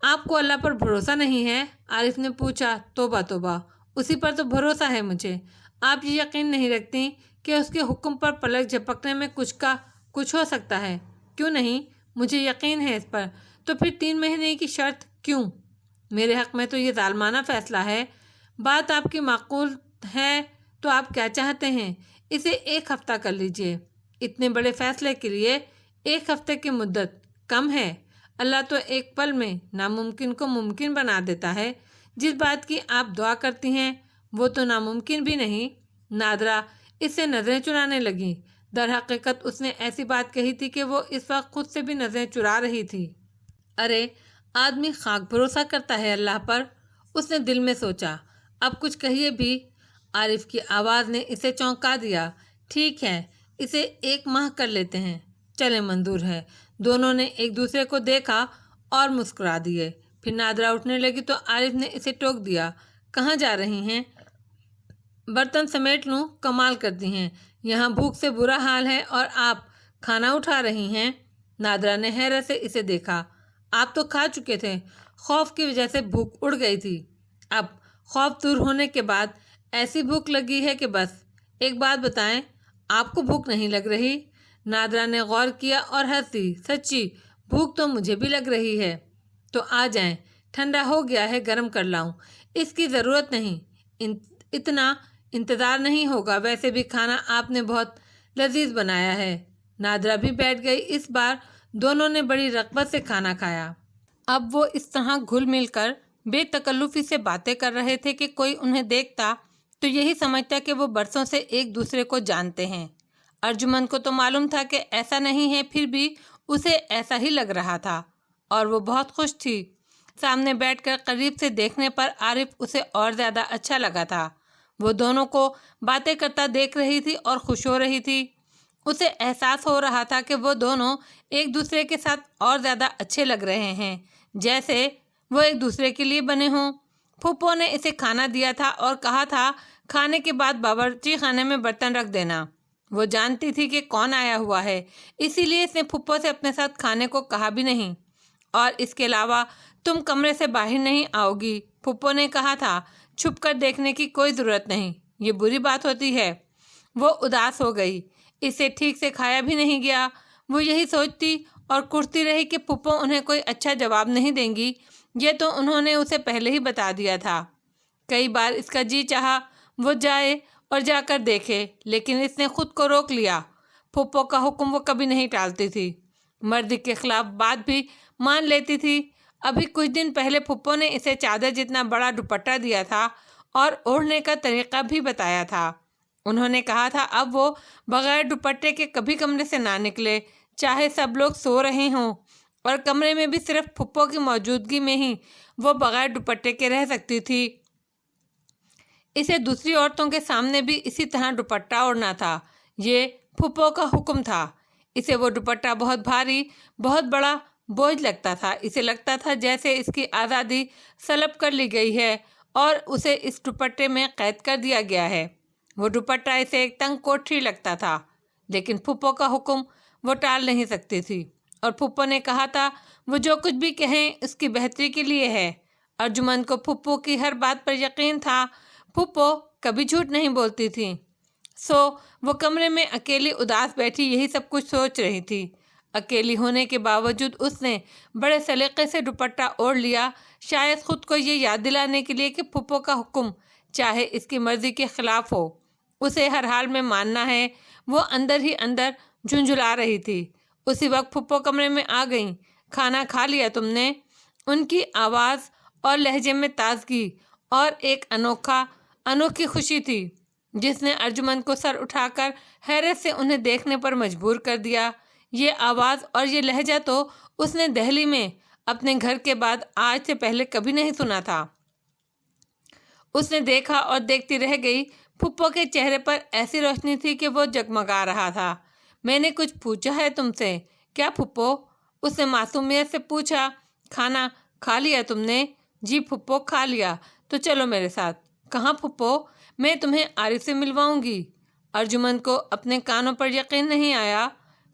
آپ کو اللہ پر بھروسہ نہیں ہے؟ عارف نے پوچھا، توبہ توبہ، اسی پر تو بھروسہ ہے مجھے۔ آپ یہ یقین نہیں رکھتی کہ اس کے حکم پر پلک جھپکنے میں کچھ ہو سکتا ہے؟ کیوں نہیں، مجھے یقین ہے اس پر۔ تو پھر 3 مہینے کی شرط کیوں؟ میرے حق میں تو یہ ظالمانہ فیصلہ ہے۔ بات آپ کی معقول ہے تو آپ کیا چاہتے ہیں؟ اسے 1 ہفتہ کر لیجئے۔ اتنے بڑے فیصلے کے لیے 1 ہفتے کی مدت کم ہے؟ اللہ تو ایک پل میں ناممکن کو ممکن بنا دیتا ہے۔ جس بات کی آپ دعا کرتی ہیں وہ تو ناممکن بھی نہیں۔ نادرا اس سے نظریں چرانے لگیں۔ در حقیقت اس نے ایسی بات کہی تھی کہ وہ اس وقت خود سے بھی نظریں چرا رہی تھی۔ ارے آدمی خاک بھروسہ کرتا ہے اللہ پر، اس نے دل میں سوچا۔ اب کچھ کہیے بھی۔ عارف کی آواز نے اسے چونکا دیا۔ ٹھیک ہے، اسے 1 ماہ کر لیتے ہیں، چلیں منظور ہے۔ دونوں نے ایک دوسرے کو دیکھا اور مسکرا دیے۔ پھر نادرا اٹھنے لگی تو عارف نے اسے ٹوک دیا، کہاں جا رہی ہیں؟ برتن سمیٹ لوں؟ کمال کرتی ہیں، یہاں بھوک سے برا حال ہے اور آپ کھانا اٹھا رہی ہیں۔ نادرا نے حیرت سے اسے دیکھا، آپ تو کھا چکے تھے، خوف کی وجہ سے بھوک اڑ گئی تھی، اب خوف دور ہونے کے بعد ایسی بھوک لگی ہے کہ بس۔ ایک بات بتائیں، آپ کو بھوک نہیں لگ رہی؟ نادرا نے غور کیا اور ہنس دی، سچی بھوک تو مجھے بھی لگ رہی ہے۔ تو آ جائیں، ٹھنڈا ہو گیا ہے، گرم کر لاؤں؟ اس کی ضرورت نہیں، اتنا انتظار نہیں ہوگا، ویسے بھی کھانا آپ نے بہت لذیذ بنایا ہے۔ نادرا بھی بیٹھ گئی۔ اس بار دونوں نے بڑی رغبت سے کھانا کھایا۔ اب وہ اس طرح گھل مل کر بے تکلفی سے باتیں کر رہے تھے کہ کوئی انہیں دیکھتا تو یہی سمجھتا کہ وہ برسوں سے ایک دوسرے کو جانتے ہیں۔ ارجمن کو تو معلوم تھا کہ ایسا نہیں ہے، پھر بھی اسے ایسا ہی لگ رہا تھا، اور وہ بہت خوش تھی۔ سامنے بیٹھ کر قریب سے دیکھنے پر عارف اسے اور زیادہ اچھا لگا تھا۔ وہ دونوں کو باتیں کرتا دیکھ رہی تھی اور خوش ہو رہی تھی۔ اسے احساس ہو رہا تھا کہ وہ دونوں ایک دوسرے کے ساتھ اور زیادہ اچھے لگ رہے ہیں، جیسے وہ ایک دوسرے کے لیے بنے ہوں۔ پھوپھو نے اسے کھانا دیا تھا اور کہا تھا کھانے کے بعد باورچی خانے میں برتن رکھ دینا۔ وہ جانتی تھی کہ کون آیا ہوا ہے، اسی لیے اس نے پھوپھو سے اپنے ساتھ کھانے کو کہا بھی نہیں، اور اس کے علاوہ تم کمرے سے باہر نہیں آؤ گی۔ پھپھو نے کہا تھا چھپ کر دیکھنے کی کوئی ضرورت نہیں، یہ بری بات ہوتی ہے۔ وہ اداس ہو گئی، اسے ٹھیک سے کھایا بھی نہیں گیا۔ وہ یہی سوچتی اور کرتی رہی کہ پھپھو انہیں کوئی اچھا جواب نہیں دیں گی، یہ تو انہوں نے اسے پہلے ہی بتا دیا تھا۔ کئی بار اس کا جی چاہا وہ جائے اور جا کر دیکھے، لیکن اس نے خود کو روک لیا۔ پھپھو کا حکم وہ کبھی نہیں ٹالتی تھی، مرد کے خلاف بات بھی مان لیتی تھی۔ ابھی کچھ دن پہلے پھپھو نے اسے چادر جتنا بڑا دوپٹہ دیا تھا اور اوڑھنے کا طریقہ بھی بتایا تھا۔ انہوں نے کہا تھا اب وہ بغیر دوپٹے کے کبھی کمرے سے نہ نکلے، چاہے سب لوگ سو رہے ہوں، اور کمرے میں بھی صرف پھپھو کی موجودگی میں ہی وہ بغیر دوپٹے کے رہ سکتی تھی۔ اسے دوسری عورتوں کے سامنے بھی اسی طرح دوپٹہ اوڑھنا تھا، یہ پھپھو کا حکم تھا۔ اسے وہ دوپٹہ بہت بھاری، بہت بڑا بوجھ لگتا تھا۔ اسے لگتا تھا جیسے اس کی آزادی سلب کر لی گئی ہے اور اسے اس دوپٹے میں قید کر دیا گیا ہے۔ وہ دوپٹہ اسے ایک تنگ کوٹھی لگتا تھا، لیکن پھپھو کا حکم وہ ٹال نہیں سکتی تھی، اور پھپھو نے کہا تھا وہ جو کچھ بھی کہیں اس کی بہتری کے لیے ہے۔ ارجمن کو پھپھو کی ہر بات پر یقین تھا، پھپھو کبھی جھوٹ نہیں بولتی تھی۔ وہ کمرے میں اکیلی اداس بیٹھی یہی سب کچھ سوچ رہی تھی۔ اکیلی ہونے کے باوجود اس نے بڑے سلیقے سے دوپٹہ اوڑھ لیا، شاید خود کو یہ یاد دلانے کے لیے کہ پھپھو کا حکم چاہے اس کی مرضی کے خلاف ہو، اسے ہر حال میں ماننا ہے۔ وہ اندر ہی اندر جھنجھلا رہی تھی۔ اسی وقت پھپھو کمرے میں آ گئیں۔ کھانا کھا لیا تم نے؟ ان کی آواز اور لہجے میں تازگی اور ایک انوکھی خوشی تھی جس نے ارجمن کو سر اٹھا کر حیرت سے انہیں دیکھنے پر مجبور کر دیا۔ یہ آواز اور یہ لہجہ تو اس نے دہلی میں اپنے گھر کے بعد آج سے پہلے کبھی نہیں سنا تھا۔ اس نے دیکھا اور دیکھتی رہ گئی۔ پھپھو کے چہرے پر ایسی روشنی تھی کہ وہ جگمگا رہا تھا۔ میں نے کچھ پوچھا ہے تم سے؟ کیا پھپھو؟ اس نے معصومیت سے پوچھا۔ کھانا کھا لیا تم نے؟ جی پھپھو کھا لیا۔ تو چلو میرے ساتھ۔ کہاں پھپھو؟ میں تمہیں عارف سے ملواؤں گی۔ ارجمن کو اپنے کانوں پر یقین نہیں آیا۔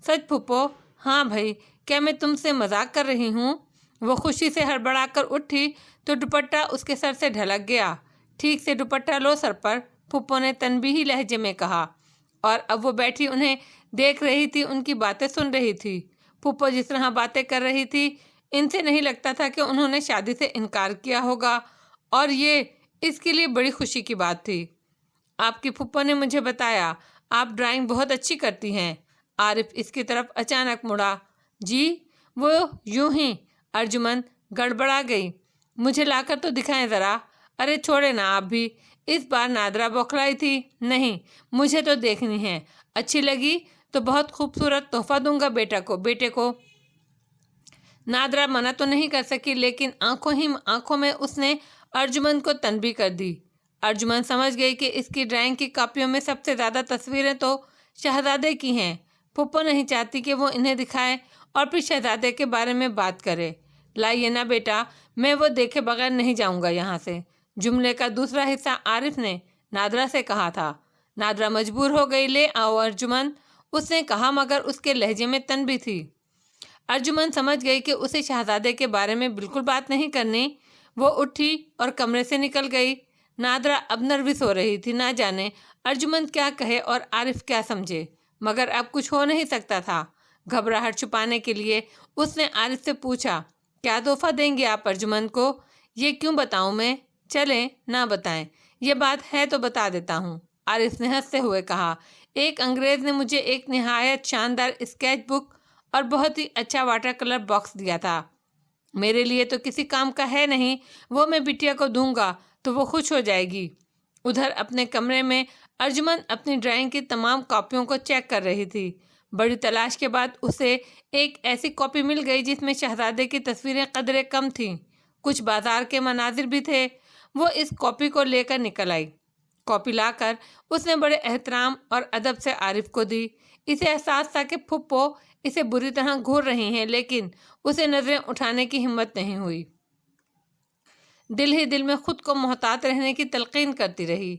سچ پھپھو؟ ہاں بھائی، کیا میں تم سے مذاق کر رہی ہوں؟ وہ خوشی سے ہڑبڑا کر اٹھی تو دوپٹہ اس کے سر سے ڈھلک گیا۔ ٹھیک سے دوپٹہ لو سر پر، پھپھو نے تنبیہی لہجے میں کہا، اور اب وہ بیٹھی انہیں دیکھ رہی تھی، ان کی باتیں سن رہی تھی۔ پھپھو جس طرح باتیں کر رہی تھی، ان سے نہیں لگتا تھا کہ انہوں نے شادی سے انکار کیا ہوگا، اور یہ اس کے لیے بڑی خوشی کی بات تھی۔ آپ کی پھپھو نے مجھے بتایا آپ ڈرائنگ بہت اچھی کرتی ہیں۔ عارف اس کی طرف اچانک مڑا۔ جی؟ وہ یوں ہی۔ ارجمن گڑبڑا گئی۔ مجھے لا کر تو دکھائیں ذرا۔ ارے چھوڑے نا آپ بھی۔ اس بار نادرا بوکھلائی تھی۔ نہیں، مجھے تو دیکھنی ہے، اچھی لگی تو بہت خوبصورت تحفہ دوں گا بیٹے کو۔ نادرا منع تو نہیں کر سکی، لیکن آنکھوں میں اس نے ارجمن کو تنبیہ کر دی۔ ارجمن سمجھ گئی کہ اس کی ڈرائنگ کی کاپیوں میں سب سے زیادہ تصویریں تو شہزادے کی ہیں۔ پھپھو نہیں چاہتی کہ وہ انہیں دکھائے اور پھر شہزادے کے بارے میں بات کرے۔ لائیے نا بیٹا، میں وہ دیکھے بغیر نہیں جاؤں گا یہاں سے۔ جملے کا دوسرا حصہ عارف نے نادرا سے کہا تھا۔ نادرا مجبور ہو گئی۔ لے آؤ ارجمن، اس نے کہا، مگر اس کے لہجے میں تنبیہ تھی۔ ارجمن سمجھ گئی کہ اسے شہزادے کے بارے میں بالکل بات نہیں کرنی۔ وہ اٹھی اور کمرے سے نکل گئی۔ نادرا اب نروس ہو رہی تھی، نہ جانے ارجمن کیا کہے اور عارف کیا سمجھے، مگر اب کچھ ہو نہیں سکتا تھا۔ گھبراہٹ چھپانے کے لیے اس نے عارف سے پوچھا، کیا تحفہ دیں گے آپ ارجمن کو؟ یہ کیوں بتاؤں میں؟ چلیں نہ بتائیں، یہ بات ہے تو بتا دیتا ہوں۔ عارف نے ہنستے ہوئے کہا، ایک انگریز نے مجھے ایک نہایت شاندار اسکیچ بک اور بہت ہی اچھا واٹر کلر باکس دیا تھا۔ میرے لیے تو کسی کام کا ہے نہیں، وہ میں بٹیا کو دوں گا تو وہ خوش ہو جائے گی۔ ادھر اپنے کمرے میں ارجمن اپنی ڈرائنگ کی تمام کاپیوں کو چیک کر رہی تھی۔ بڑی تلاش کے بعد اسے ایک ایسی کاپی مل گئی جس میں شہزادے کی تصویریں قدرے کم تھیں، کچھ بازار کے مناظر بھی تھے۔ وہ اس کاپی کو لے کر نکل آئی۔ کاپی لا کر اس نے بڑے احترام اور ادب سے عارف کو دی۔ اسے احساس تھا کہ پھپھو اسے بری طرح گھور رہی ہیں، لیکن اسے نظریں اٹھانے کی ہمت نہیں ہوئی۔ دل ہی دل میں خود کو محتاط رہنے کی تلقین کرتی رہی۔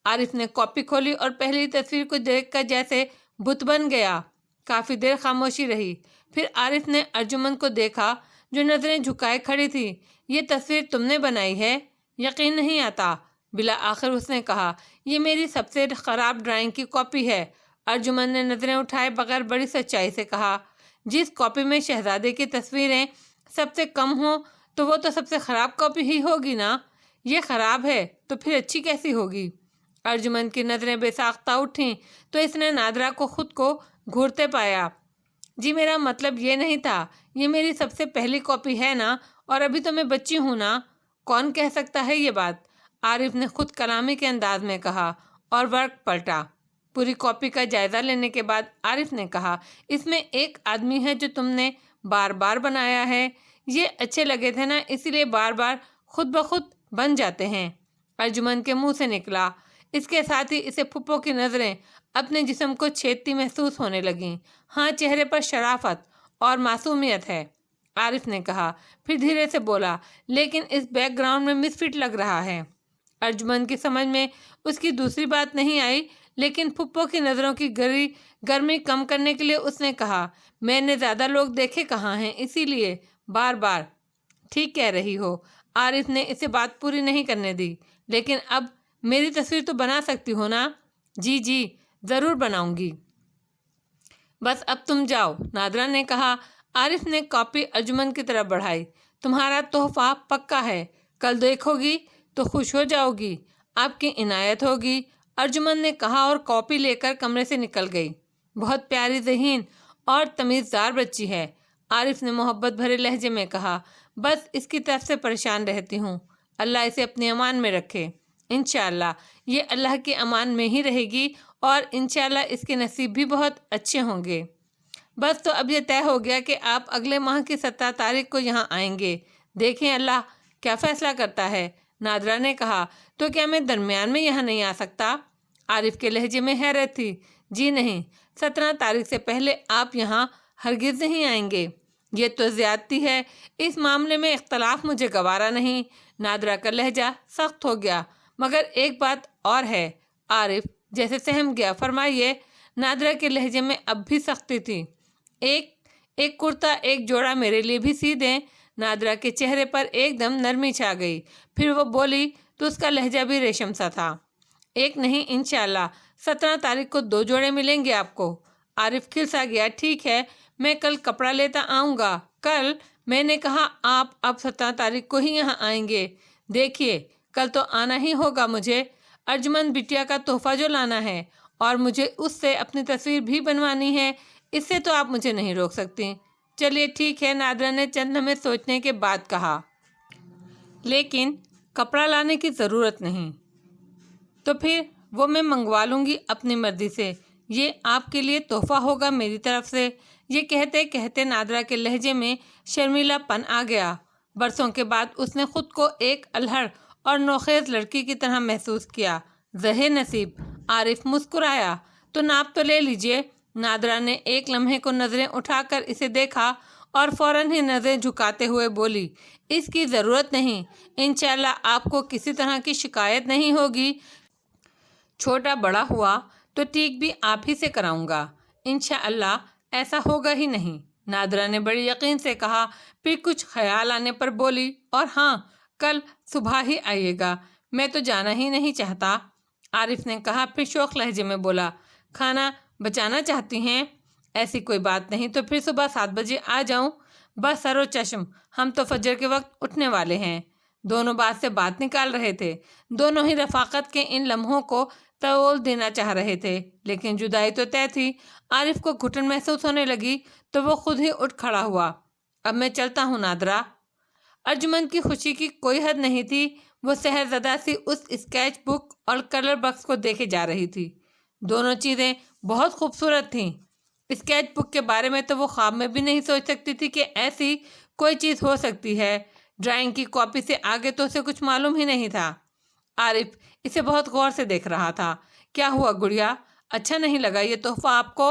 عارف نے کاپی کھولی اور پہلی تصویر کو دیکھ کر جیسے بت بن گیا۔ کافی دیر خاموشی رہی، پھر عارف نے ارجمن کو دیکھا جو نظریں جھکائے کھڑی تھی۔ یہ تصویر تم نے بنائی ہے؟ یقین نہیں آتا۔ بالآخر اس نے کہا، یہ میری سب سے خراب ڈرائنگ کی کاپی ہے۔ ارجمن نے نظریں اٹھائے بغیر بڑی سچائی سے کہا، جس کاپی میں شہزادے کی تصویریں سب سے کم ہوں تو وہ تو سب سے خراب کاپی ہی ہوگی نا۔ یہ خراب ہے تو پھر اچھی کیسی ہوگی؟ ارجمن کی نظریں بے ساختہ اٹھیں تو اس نے نادرا کو خود کو گھورتے پایا۔ جی میرا مطلب یہ نہیں تھا، یہ میری سب سے پہلی کاپی ہے نا، اور ابھی تو میں بچی ہوں نا۔ کون کہہ سکتا ہے یہ بات؟ عارف نے خود کلامی کے انداز میں کہا اور ورق پلٹا۔ پوری کاپی کا جائزہ لینے کے بعد عارف نے کہا، اس میں ایک آدمی ہے جو تم نے بار بار بنایا ہے۔ یہ اچھے لگے تھے نا، اسی لیے بار بار خود بخود بن جاتے ہیں۔ ارجمن کے منہ سے نکلا۔ اس کے ساتھ ہی اسے پھپھو کی نظریں اپنے جسم کو چھیدتی محسوس ہونے لگیں۔ ہاں، چہرے پر شرافت اور معصومیت ہے، عارف نے کہا، پھر دھیرے سے بولا، لیکن اس بیک گراؤنڈ میں مس فٹ لگ رہا ہے۔ ارجمن کی سمجھ میں اس کی دوسری بات نہیں آئی، لیکن پھپھو کی نظروں کی گرمی کم کرنے کے لیے اس نے کہا، میں نے زیادہ لوگ دیکھے کہاں ہیں، اسی لیے بار بار۔ ٹھیک کہہ رہی ہو۔ عارف نے اسے بات پوری نہیں کرنے دی، لیکن اب میری تصویر تو بنا سکتی ہو نا؟ جی جی ضرور بناؤں گی، بس اب تم جاؤ، نادرا نے کہا۔ عارف نے کاپی ارجمن کی طرف بڑھائی۔ تمہارا تحفہ پکا ہے، کل دیکھو گی تو خوش ہو جاؤ گی، آپ کی عنایت ہوگی، ارجمن نے کہا اور کاپی لے کر کمرے سے نکل گئی۔ بہت پیاری ذہین اور تمیزدار بچی ہے، عارف نے محبت بھرے لہجے میں کہا، بس اس کی طرف سے پریشان رہتی ہوں، اللہ اسے اپنی امان میں رکھے۔ انشاءاللہ یہ اللہ کی امان میں ہی رہے گی، اور انشاءاللہ اس کے نصیب بھی بہت اچھے ہوں گے۔ بس تو اب یہ طے ہو گیا کہ آپ اگلے ماہ کی 17 تاریخ کو یہاں آئیں گے، دیکھیں اللہ کیا فیصلہ کرتا ہے۔ نادرا نے کہا، تو کیا میں درمیان میں یہاں نہیں آ سکتا؟ عارف کے لہجے میں حیرت تھی۔ جی نہیں، 17 تاریخ سے پہلے آپ یہاں ہرگز نہیں آئیں گے، یہ تو زیادتی ہے، اس معاملے میں اختلاف مجھے گوارا نہیں۔ نادرا کا لہجہ سخت ہو گیا، مگر ایک بات اور ہے۔ عارف جیسے سہم گیا، فرمائیے۔ نادرا کے لہجے میں اب بھی سختی تھی۔ ایک کرتا ایک جوڑا میرے لیے بھی سی دیں۔ نادرا کے چہرے پر ایک دم نرمی چھا گئی، پھر وہ بولی تو اس کا لہجہ بھی ریشم سا تھا، ایک نہیں انشاءاللہ 17 تاریخ کو 2 جوڑے ملیں گے آپ کو۔ عارف کھلسا گیا، ٹھیک ہے، میں کل کپڑا لیتا آؤں گا۔ کل؟ میں نے کہا آپ اب 17 تاریخ کو ہی یہاں آئیں گے۔ دیکھیے کل تو آنا ہی ہوگا مجھے، ارجمن بٹیا کا تحفہ جو لانا ہے، اور مجھے اس سے اپنی تصویر بھی بنوانی ہے، اس سے تو آپ مجھے نہیں روک سکتی۔ چلیے ٹھیک ہے، نادرا نے چند لمحے سوچنے کے بعد کہا، لیکن کپڑا لانے کی ضرورت نہیں، تو پھر وہ میں منگوا لوں گی اپنی مرضی سے، یہ آپ کے لیے تحفہ ہوگا میری طرف سے۔ یہ کہتے کہتے نادرا کے لہجے میں شرمیلا پن آ گیا۔ برسوں کے بعد اس نے خود کو ایک الہڑ اور نوخیز لڑکی کی طرح محسوس کیا۔ زہے نصیب، عارف مسکرایا، تو ناپ تو لے لیجئے۔ نادرا نے ایک لمحے کو نظریں اٹھا کر اسے دیکھا اور فوراً ہی نظریں جھکاتے ہوئے بولی، اس کی ضرورت نہیں، انشاءاللہ آپ کو کسی طرح کی شکایت نہیں ہوگی، چھوٹا بڑا ہوا تو ٹھیک بھی آپ ہی سے کراؤں گا، انشاءاللہ ایسا ہوگا ہی نہیں، نادرا نے بڑی یقین سے کہا، پھر کچھ خیال آنے پر بولی، اور ہاں کل صبح ہی آئیے گا، میں تو جانا ہی نہیں چاہتا۔ عارف نے کہا، پھر شوق لہجے میں بولا، کھانا بچانا چاہتی ہیں؟ ایسی کوئی بات نہیں، تو پھر صبح 7 بجے آ جاؤں؟ بس سر و چشم، ہم تو فجر کے وقت اٹھنے والے ہیں۔ دونوں بات سے بات نکال رہے تھے، دونوں ہی رفاقت کے ان لمحوں کو طول دینا چاہ رہے تھے، لیکن جدائی تو طے تھی۔ عارف کو گھٹن محسوس ہونے لگی تو وہ خود ہی اٹھ کھڑا ہوا، اب میں چلتا ہوں نادرا۔ ارجمن کی خوشی کی کوئی حد نہیں تھی، وہ سحر زدہ سی اس اسکیچ بک اور کلر بکس کو دیکھے جا رہی تھی۔ دونوں چیزیں بہت خوبصورت تھیں۔ اسکیچ بک کے بارے میں تو وہ خواب میں بھی نہیں سوچ سکتی تھی کہ ایسی کوئی چیز ہو سکتی ہے، ڈرائنگ کی کاپی سے آگے تو اسے کچھ معلوم ہی نہیں تھا۔ عارف اسے بہت غور سے دیکھ رہا تھا۔ کیا ہوا گڑیا، اچھا نہیں لگا یہ تحفہ آپ کو؟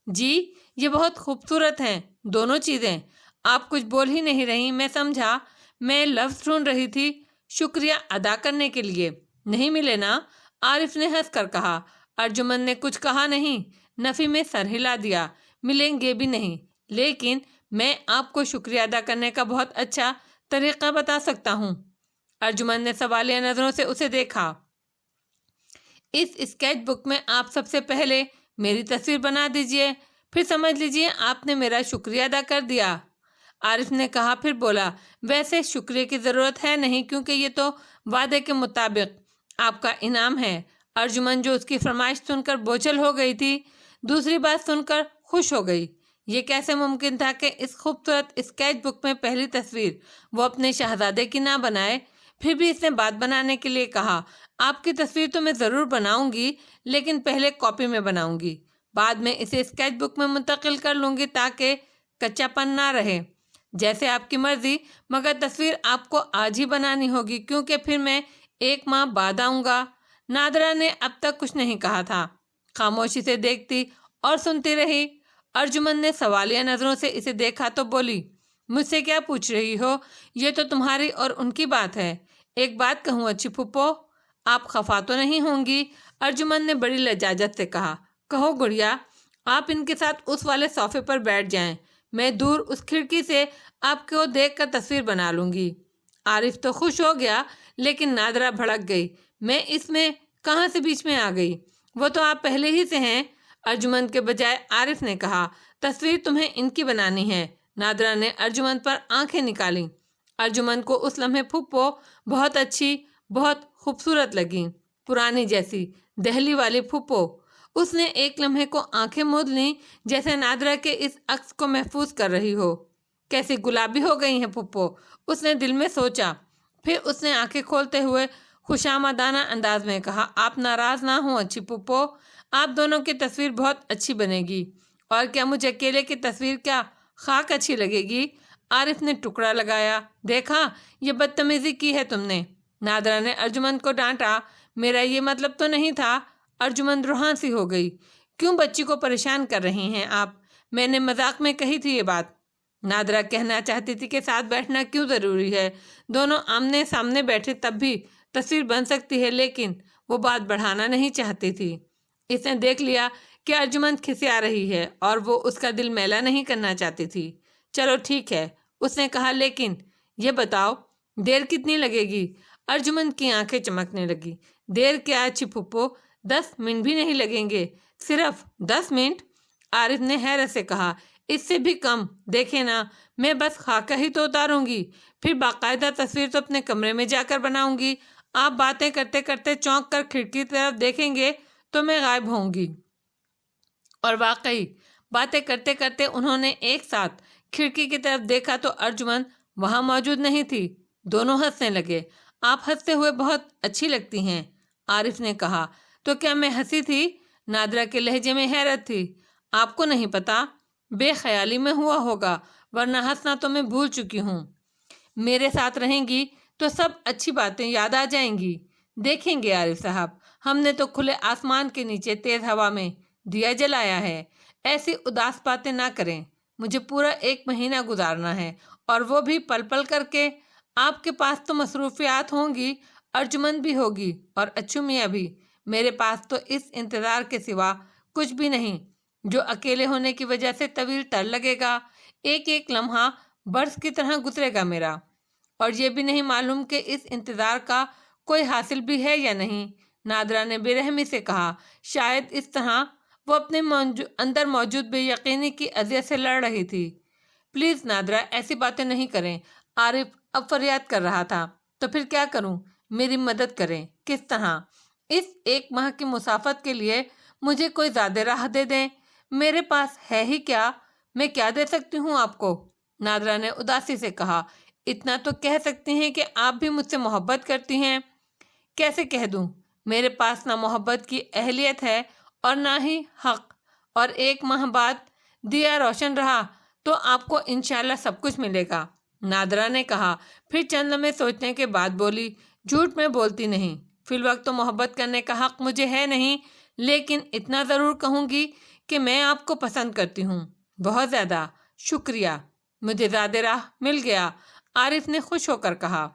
جی یہ بہت خوبصورت ہیں دونوں چیزیں۔ آپ کچھ بول ہی نہیں رہی، میں سمجھا میں لفظ ڈھونڈ رہی تھی شکریہ ادا کرنے کے لیے، نہیں ملے نا؟ عارف نے ہنس کر کہا۔ ارجمن نے کچھ کہا نہیں، نفی میں سر ہلا دیا، ملیں گے بھی نہیں، لیکن میں آپ کو شکریہ ادا کرنے کا بہت اچھا طریقہ بتا سکتا ہوں۔ ارجمن نے سوالیہ نظروں سے اسے دیکھا۔ اس اسکیچ بک میں آپ سب سے پہلے میری تصویر بنا دیجئے، پھر سمجھ لیجئے آپ نے میرا شکریہ ادا کر دیا۔ عارف نے کہا، پھر بولا، ویسے شکریہ کی ضرورت ہے نہیں کیونکہ یہ تو وعدے کے مطابق آپ کا انعام ہے۔ ارجمن جو اس کی فرمائش سن کر بوچھل ہو گئی تھی، دوسری بات سن کر خوش ہو گئی۔ یہ کیسے ممکن تھا کہ اس خوبصورت اسکیچ بک میں پہلی تصویر وہ اپنے شہزادے کی نہ بنائے؟ پھر بھی اس نے بات بنانے کے لیے کہا، آپ کی تصویر تو میں ضرور بناؤں گی، لیکن پہلے کاپی میں بناؤں گی، بعد میں اسے اسکیچ بک میں منتقل کر لوں گی تاکہ کچا پن نہ رہے۔ جیسے آپ کی مرضی، مگر تصویر آپ کو آج ہی بنانی ہوگی کیونکہ پھر میں 1 ماہ بعد آؤں گا۔ نادرا نے اب تک کچھ نہیں کہا تھا، خاموشی سے دیکھتی اور سنتی رہی۔ ارجمن نے سوالیہ نظروں سے اسے دیکھا تو بولی، مجھ سے کیا پوچھ رہی ہو؟ یہ تو تمہاری اور ان کی بات ہے۔ ایک بات کہوں اچھی پھپھو، آپ خفا تو نہیں ہوں گی؟ ارجمن نے بڑی لجاجت سے کہا، کہو گڑیا، آپ ان کے ساتھ اس والے صوفے پر بیٹھ جائیں، میں دور اس کھڑکی سے آپ کو دیکھ کر تصویر بنا لوں گی۔ عارف تو خوش ہو گیا، لیکن نادرا بھڑک گئی، میں اس میں کہاں سے بیچ میں آ گئی؟ وہ تو آپ پہلے ہی سے ہیں۔ ارجمن کے بجائے عارف نے کہا، تصویر تمہیں ان کی بنانی ہے۔ نادرا نے ارجمن پر آنکھیں نکالیں۔ ارجمن کو اس لمحے پھپھو بہت اچھی، بہت خوبصورت لگی، پرانی جیسی، دہلی والی پھپھو۔ اس نے ایک لمحے کو آنکھیں موند لیں، جیسے نادرا کے اس عکس کو محفوظ کر رہی ہو۔ کیسی گلابی ہو گئی ہیں پھپھو، اس نے دل میں سوچا۔ پھر اس نے آنکھیں کھولتے ہوئے خوشامدانہ انداز میں کہا، آپ ناراض نہ ہوں اچھی پھپھو، آپ دونوں کی تصویر بہت اچھی بنے گی۔ اور کیا مجھے اکیلے کی تصویر کیا خاک اچھی لگے گی؟ عارف نے ٹکڑا لگایا، دیکھا یہ بدتمیزی کی ہے تم نے۔ نادرا نے ارجمن کو ڈانٹا، میرا یہ مطلب تو نہیں تھا۔ ارجمن روحاں سی ہو گئی، کیوں بچی کو پریشان کر رہی ہیں آپ؟ میں نے مذاق میں کہی تھی یہ بات۔ نادرا کہنا چاہتی تھی کہ ساتھ بیٹھنا کیوں ضروری ہے، دونوں آمنے سامنے بیٹھے تب بھی تصویر بن سکتی ہے، لیکن وہ بات بڑھانا نہیں چاہتی تھی۔ اس نے دیکھ لیا کہ ارجمن کھسیا رہی ہے اور وہ اس کا دل میلا نہیں کرنا چاہتی تھی۔ چلو ٹھیک ہے، اس نے کہا، لیکن یہ بتاؤ دیر کتنی لگے گی؟ ارجمن کی آنکھیں چمکنے لگی، دیر کیا اچھی پھپھو، 10 منٹ بھی نہیں لگیں گے، صرف 10 منٹ؟ عارف نے حیرت سے کہا، اس سے بھی کم، دیکھیں نا، میں بس خاکہ ہی تو اتاروں گی، پھر باقاعدہ تصویر تو اپنے کمرے میں جا کر بناؤں گی۔ آپ باتیں کرتے کرتے چونک کر کھڑکی طرف دیکھیں گے تو میں غائب ہوں گی۔ اور واقعی باتیں کرتے کرتے انہوں نے ایک ساتھ کھڑکی کی طرف دیکھا تو ارجمن وہاں موجود نہیں تھی۔ دونوں ہنسنے لگے۔ آپ ہنستے ہوئے بہت اچھی لگتی ہیں، عارف نے کہا۔ تو کیا میں ہنسی تھی؟ نادرا کے لہجے میں حیرت تھی۔ آپ کو نہیں پتا، بے خیالی میں ہوا ہوگا، ورنہ ہنسنا تو میں بھول چکی ہوں۔ میرے ساتھ رہیں گی تو سب اچھی باتیں یاد آ جائیں گی۔ دیکھیں گے عارف صاحب، ہم نے تو کھلے آسمان کے نیچے تیز ہوا میں دیا جلایا ہے۔ ایسی اداس باتیں نہ کریں، مجھے پورا 1 مہینہ گزارنا ہے، اور وہ بھی پل پل کر کے۔ آپ کے پاس تو مصروفیات ہوں گی، ارجمن بھی ہوگی اور اچھو میاں بھی۔ میرے پاس تو اس انتظار کے سوا کچھ بھی نہیں، جو اکیلے ہونے کی وجہ سے طویل تر لگے گا۔ ایک ایک لمحہ برس کی طرح گزرے گا میرا، اور یہ بھی نہیں معلوم کہ اس انتظار کا کوئی حاصل بھی ہے یا نہیں۔ نادرا نے بے رحمی سے کہا، شاید اس طرح وہ اپنے اندر موجود بے یقینی کی اذیت سے لڑ رہی تھی۔ پلیز نادرا، ایسی باتیں نہیں کریں۔ عارف اب فریاد کر رہا تھا، تو پھر کیا کروں؟ میری مدد کریں۔ کس طرح؟ اس 1 ماہ کی مسافت کے لیے مجھے کوئی زیادہ راہ دے دیں۔ میرے پاس ہے ہی کیا، میں کیا دے سکتی ہوں آپ کو؟ نادرا نے اداسی سے کہا، اتنا تو کہہ سکتی ہیں کہ آپ بھی مجھ سے محبت کرتی ہیں۔ کیسے کہہ دوں؟ میرے پاس نہ محبت کی اہلیت ہے اور نہ ہی حق، اور 1 ماہ بعد دیا روشن رہا تو آپ کو انشاءاللہ سب کچھ ملے گا۔ نادرا نے کہا، پھر چند لمحے سوچنے کے بعد بولی، جھوٹ میں بولتی نہیں، فی الوقت تو محبت کرنے کا حق مجھے ہے نہیں، لیکن اتنا ضرور کہوں گی کہ میں آپ کو پسند کرتی ہوں، بہت زیادہ۔ شکریہ، مجھے زیادہ راہ مل گیا، عارف نے خوش ہو کر کہا۔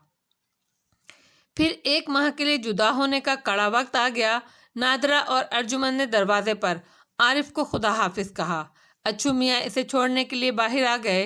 پھر 1 ماہ کے لیے جدا ہونے کا کڑا وقت آ گیا۔ نادرا اور ارجمن نے دروازے پر عارف کو خدا حافظ کہا۔ اچھو میاں اسے چھوڑنے کے لیے باہر آ گئے۔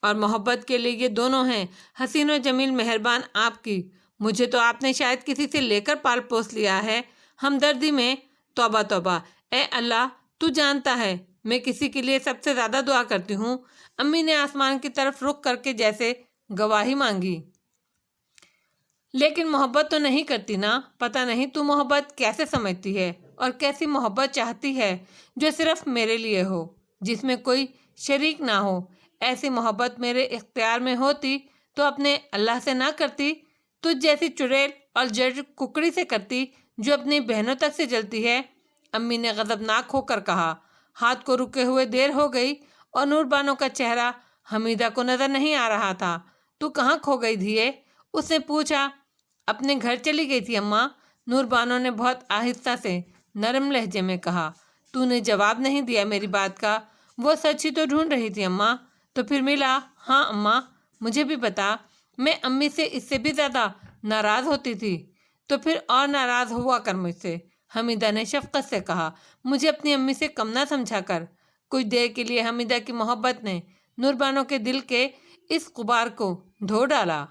اور محبت کے لیے یہ دونوں ہیں، حسین و جمیل مہربان آپ کی۔ مجھے تو آپ نے شاید کسی سے لے کر پال پوس لیا ہے۔ ہمدردی میں توبہ توبہ، اے اللہ تو جانتا ہے میں کسی کے لیے سب سے زیادہ دعا کرتی ہوں۔ امی نے آسمان کی طرف رخ کر کے جیسے گواہی مانگی۔ لیکن محبت تو نہیں کرتی نا، پتہ نہیں تو محبت کیسے سمجھتی ہے، اور کیسی محبت چاہتی ہے جو صرف میرے لیے ہو، جس میں کوئی شریک نہ ہو۔ ایسی محبت میرے اختیار میں ہوتی تو اپنے اللہ سے نہ کرتی، تجھ جیسی چڑیل اور جڑ ککڑی سے کرتی جو اپنی بہنوں تک سے جلتی ہے۔ امی نے غضبناک ہو کر کہا۔ ہاتھ کو رکے ہوئے دیر ہو گئی اور نور بانو کا چہرہ حمیدہ کو نظر نہیں آ رہا تھا۔ تو کہاں کھو گئی دھیے؟ اس نے پوچھا۔ اپنے گھر چلی گئی تھی اماں، نور بانو نے بہت آہستہ سے نرم لہجے میں کہا۔ تو نے جواب نہیں دیا میری بات کا۔ وہ سچ ہی تو ڈھونڈ رہی تھی اماں، تو پھر ملا؟ ہاں اماں، مجھے بھی بتا۔ میں امی سے اس سے بھی زیادہ ناراض ہوتی تھی۔ تو پھر اور ناراض ہوا کر مجھ سے، حمیدہ نے شفقت سے کہا۔ مجھے اپنی امی سے کم نہ سمجھا کر۔ کچھ دیر کے لیے حمیدہ کی محبت نے نور بانو کے دل کے اس غبار کو دھو ڈالا۔